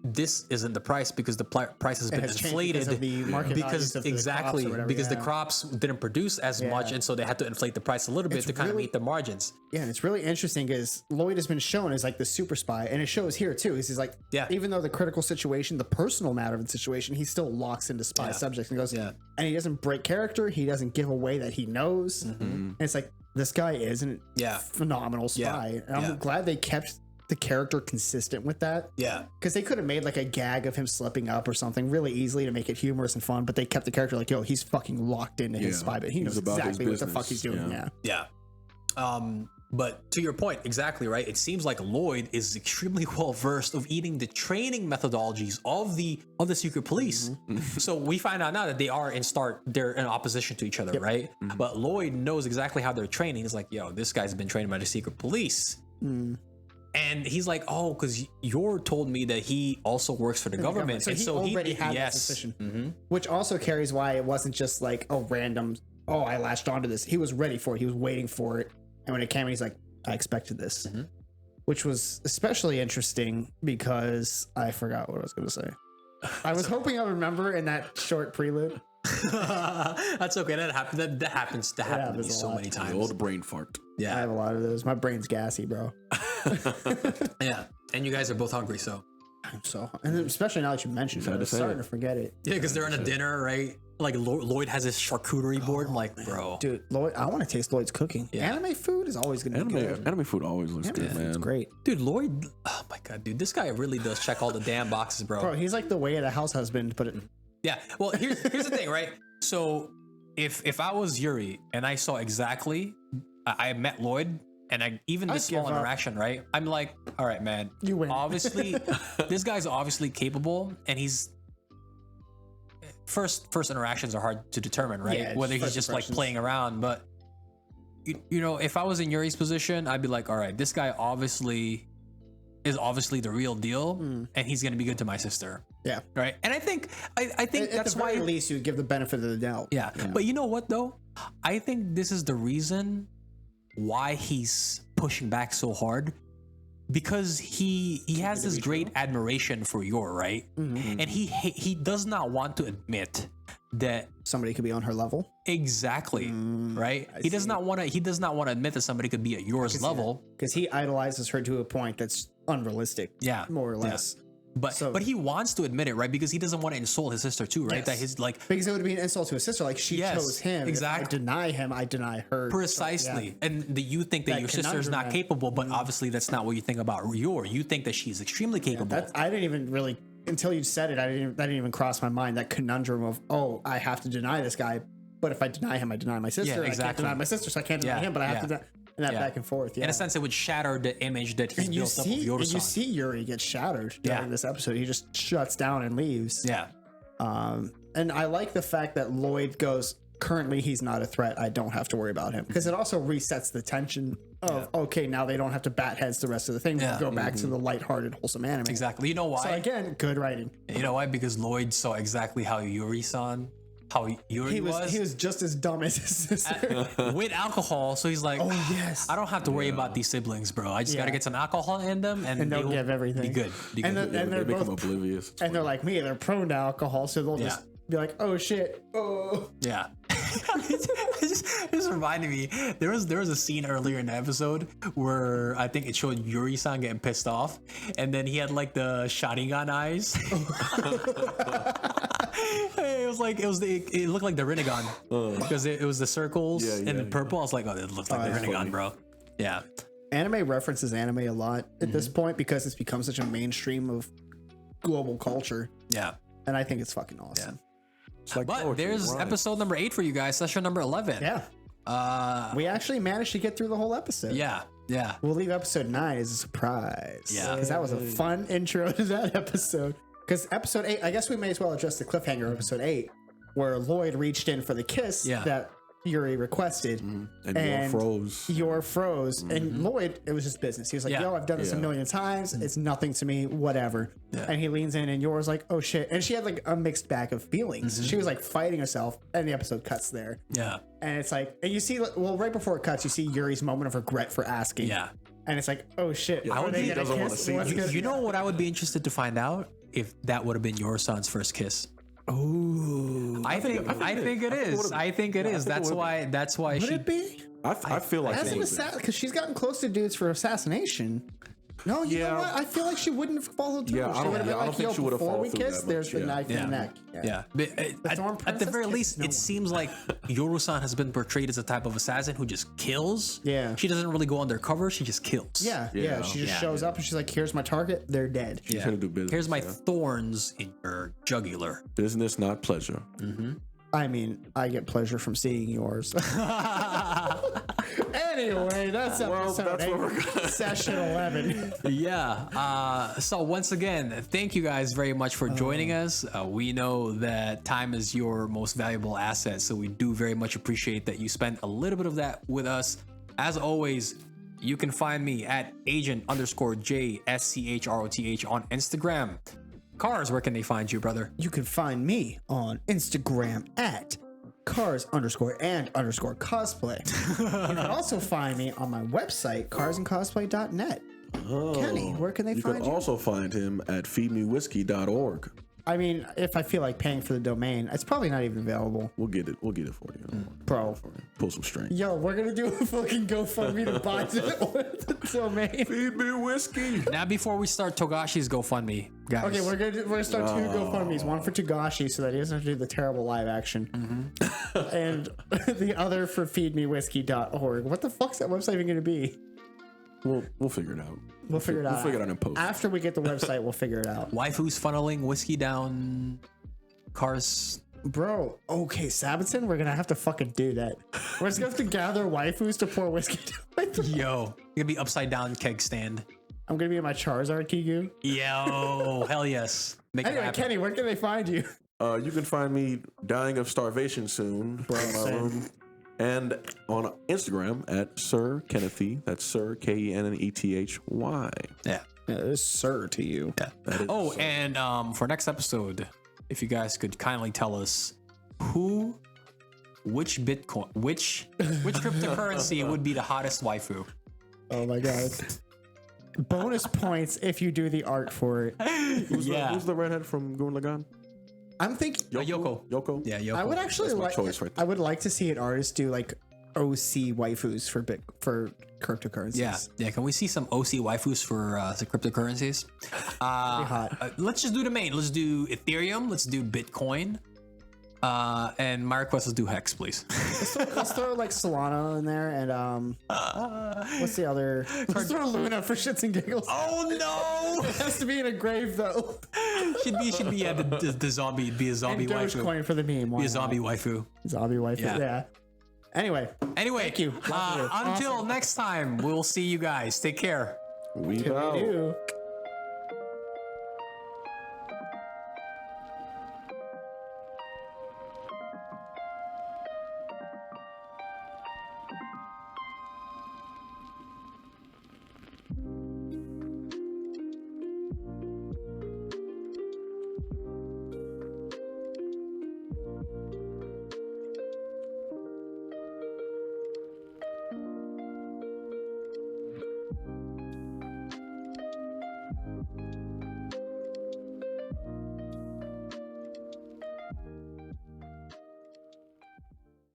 this isn't the price because the price has been has changed inflated because of the market values of the exactly crops or whatever, because the yeah. crops didn't produce as much, and so they had to inflate the price a little bit It's to kind of really- meet the margins." Yeah, and it's really interesting because Loid has been shown as like the super spy, and it shows here too. He's like, Yeah. even though the critical situation, the personal matter of the situation, he still locks into spy subjects and goes, Yeah. and he doesn't break character. He doesn't give away that he knows. And it's like, this guy is a Yeah. phenomenal spy. And I'm Yeah. glad they kept the character consistent with that. Yeah, Because they could have made like a gag of him slipping up or something really easily to make it humorous and fun, but they kept the character like, yo, he's fucking locked into his Yeah, spy bit. He he's knows about his exactly what the business, fuck he's doing. yeah. yeah. But to your point, exactly right. It seems like Loid is extremely well versed of eating the training methodologies of the secret police. So we find out now that they're in opposition to each other, right? But Loid knows exactly how they're training. He's like, yo, this guy's been trained by the secret police. And he's like, oh, because Yuri told me that he also works for the government. So And he so already had that suspicion, which also carries why it wasn't just like a random, oh, I latched onto this. He was ready for it. He was waiting for it. And when it came, he's like, I expected this, which was especially interesting because I forgot what I was going to say. I was hoping I would remember in that short prelude. That's okay. That happens. That happens to happens me a so lot. many The times. old brain fart. I Yeah, have a lot of those. My brain's gassy, bro. yeah. And you guys are both hungry, so I'm so, and then especially now that you mentioned it, Sad I'm to say starting it. to forget it. yeah, because they're on a dinner, right? Like Loid has his charcuterie board. I'm like, bro, Dude, Loid, I want to taste Lloyd's cooking. Yeah. Anime food is always going to be good. Anime food always looks good, man. It's great. dude, Loid. Oh my god, dude, this guy really does check all the damn boxes, bro. Bro, he's like the way of the house husband, but Yeah. Well, here's the thing, right? So if I was Yuri and I saw exactly, I met Loid. And even this I'd give small up. interaction, right? I'm like, all right, man. You win. Obviously, this guy's obviously capable, and he's first interactions are hard to determine, right? Yeah, Whether he's first just like impressions. playing around, but you know, if I was in Yuri's position, I'd be like, all right, this guy is obviously the real deal, and he's gonna be good to my sister, yeah. right? And I think At that's the why. very least, you give the benefit of the doubt. Yeah. But you know what though? I think this is the reason why he's pushing back so hard, because he has this great admiration for Yuri, right? And he does not want to admit that Somebody could be on her level. exactly, right? He does not want to admit that somebody could be at Yuri's level. Because he idolizes her to a point that's unrealistic. Yeah. More or Yeah. less. But he wants to admit it, right? Because he doesn't want to insult his sister too, right? Yes. That his like Because it would be an insult to his sister. Like, she Yes, chose him. exactly. If I deny him, I deny her. precisely, So, yeah. and you think that That your sister is conundrum, not man. capable, but obviously that's not what you think about Yuri. You think that she's extremely capable. I didn't even really, until you said it, that didn't even cross my mind. That conundrum of, oh, I have to deny this guy. But if I deny him, I deny my sister. Yeah, I can't exactly. deny my sister, so I can't deny Yeah, him, but I have yeah. to deny. And that Yeah. back and forth. Yeah. In a sense, it would shatter the image that he's and you built up of see, Yuri. and you see Yuri get shattered Yeah. during this episode. He just shuts down and leaves. Yeah. And I like the fact that Loid goes, currently he's not a threat. I don't have to worry about him. Because it also resets the tension of, okay, now they don't have to bat heads the rest of the thing. We Yeah. can go back to the lighthearted, wholesome anime. Exactly. You know why? So again, good writing. You know why? Because Loid saw exactly how Yuri He was just as dumb as his sister. with alcohol. So he's like, Oh, yes. I don't have to worry about these siblings, bro. I just got to Yeah. get some alcohol in them, and, And they'll will give everything. Be good. Be And good. then- Yeah, they're they become both- oblivious. And they're like me, they're prone to alcohol, so they'll just be like, oh shit. Oh. Yeah. it just reminded me. There was a scene earlier in the episode where I think it showed Yuri-san getting pissed off, and then he had like the Sharingan eyes. It looked like the Rinnegan because it was the circles Yeah, and the purple. I was like, oh, it looks like the that's Rinnegan, funny. bro. Yeah. Anime references anime a lot at this point because it's become such a mainstream of global culture. Yeah. And I think it's fucking awesome. It's like But poetry, there's right? episode number 8 for you guys, session number 11. Yeah. We actually managed to get through the whole episode. Yeah. Yeah. We'll leave episode 9 as a surprise. Yeah. Because that was a fun intro to that episode. Because episode 8, I guess we may as well address the cliffhanger of episode 8, where Loid reached in for the kiss Yeah. that, Yuri requested. And Yor froze. And Loid, it was just business. He was like, yo, I've done this a million times. It's nothing to me, whatever. And he leans in and Yor's like, oh shit. And she had like a mixed bag of feelings. She was like fighting herself, and the episode cuts there. Yeah. And it's like, and you see, well, right before it cuts, you see Yuri's moment of regret for asking. Yeah. And it's like, oh shit. Yeah, he doesn't want to see this. You know what I would be interested to find out? If that would have been your son's first kiss. Ooh. I think it is. I think it is. That's why Would she it be? I feel like As an assassin, because she's gotten close to dudes for assassination. No, you know what? I feel like she wouldn't have followed through. Yeah, I don't think she would have before followed we through kiss, that there's much. the knife in the neck. Yeah. But at the very least, it seems like Yoru-san has been portrayed as a type of assassin who just kills. Yeah. She doesn't really go undercover. She just kills. Yeah. She just shows up and she's like, here's my target. They're dead. She's trying to do business. Here's my thorns in your jugular. Business, not pleasure. I mean, I get pleasure from seeing yours. Anyway, that's episode 8, session 11. So once again, thank you guys very much for joining us. We know that time is your most valuable asset, so we do very much appreciate that you spend a little bit of that with us. As always, you can find me at agent_JSCHROTH on Instagram. Cars, where can they find you, brother? You can find me on Instagram at cars_and_cosplay. You can also find me on my website, carsandcosplay.net. Kenny, where can they find you? You can also find him at feedmewhiskey.org. I mean, if I feel like paying for the domain, it's probably not even available. We'll get it for you. Bro. Pull some strings. Yo, we're going to do a fucking GoFundMe to buy the domain. Feed me whiskey. Now, before we start Togashi's GoFundMe, guys. Okay, we're gonna start 2 GoFundMes. One for Togashi so that he doesn't have to do the terrible live action. And the other for feedmewhiskey.org. What the fuck's that website even going to be? We'll figure it out. We'll figure it out. We'll figure it out in post. After we get the website, we'll figure it out. Waifus funneling whiskey down Cars. Bro, okay, Sabaton, we're gonna have to fucking do that. We're just gonna have to gather waifus to pour whiskey down. Yo, you're gonna be upside down keg stand. I'm gonna be in my Charizard Kigu. Yo, hell yes. Make it Anyway, happen. Kenny, where can they find you? You can find me dying of starvation soon in my room. And on Instagram at Sir Kennethy. That's Sir Kenethy. Yeah. It is Sir to you. Yeah. Oh, Sir. And for next episode, if you guys could kindly tell us which cryptocurrency would be the hottest waifu. Oh my god. Bonus points if you do the art for it. Who's the redhead from Gurren Lagann? I'm thinking Yoko. Yeah, Yoko. I would actually like. I would like to see an artist do like OC waifus for cryptocurrencies. Yeah. Can we see some OC waifus for the cryptocurrencies? Hot. Let's just do the main. Let's do Ethereum. Let's do Bitcoin. And my request is do Hex, please. Let's throw like Solana in there, and what's the other? Let's throw Luna for shits and giggles. Oh no! It has to be in a grave though. Should be the zombie. Be a zombie and waifu. Dogecoin for the meme. Be a zombie waifu. Zombie waifu. Yeah. Anyway, thank you. Until next time, we'll see you guys. Take care. We out.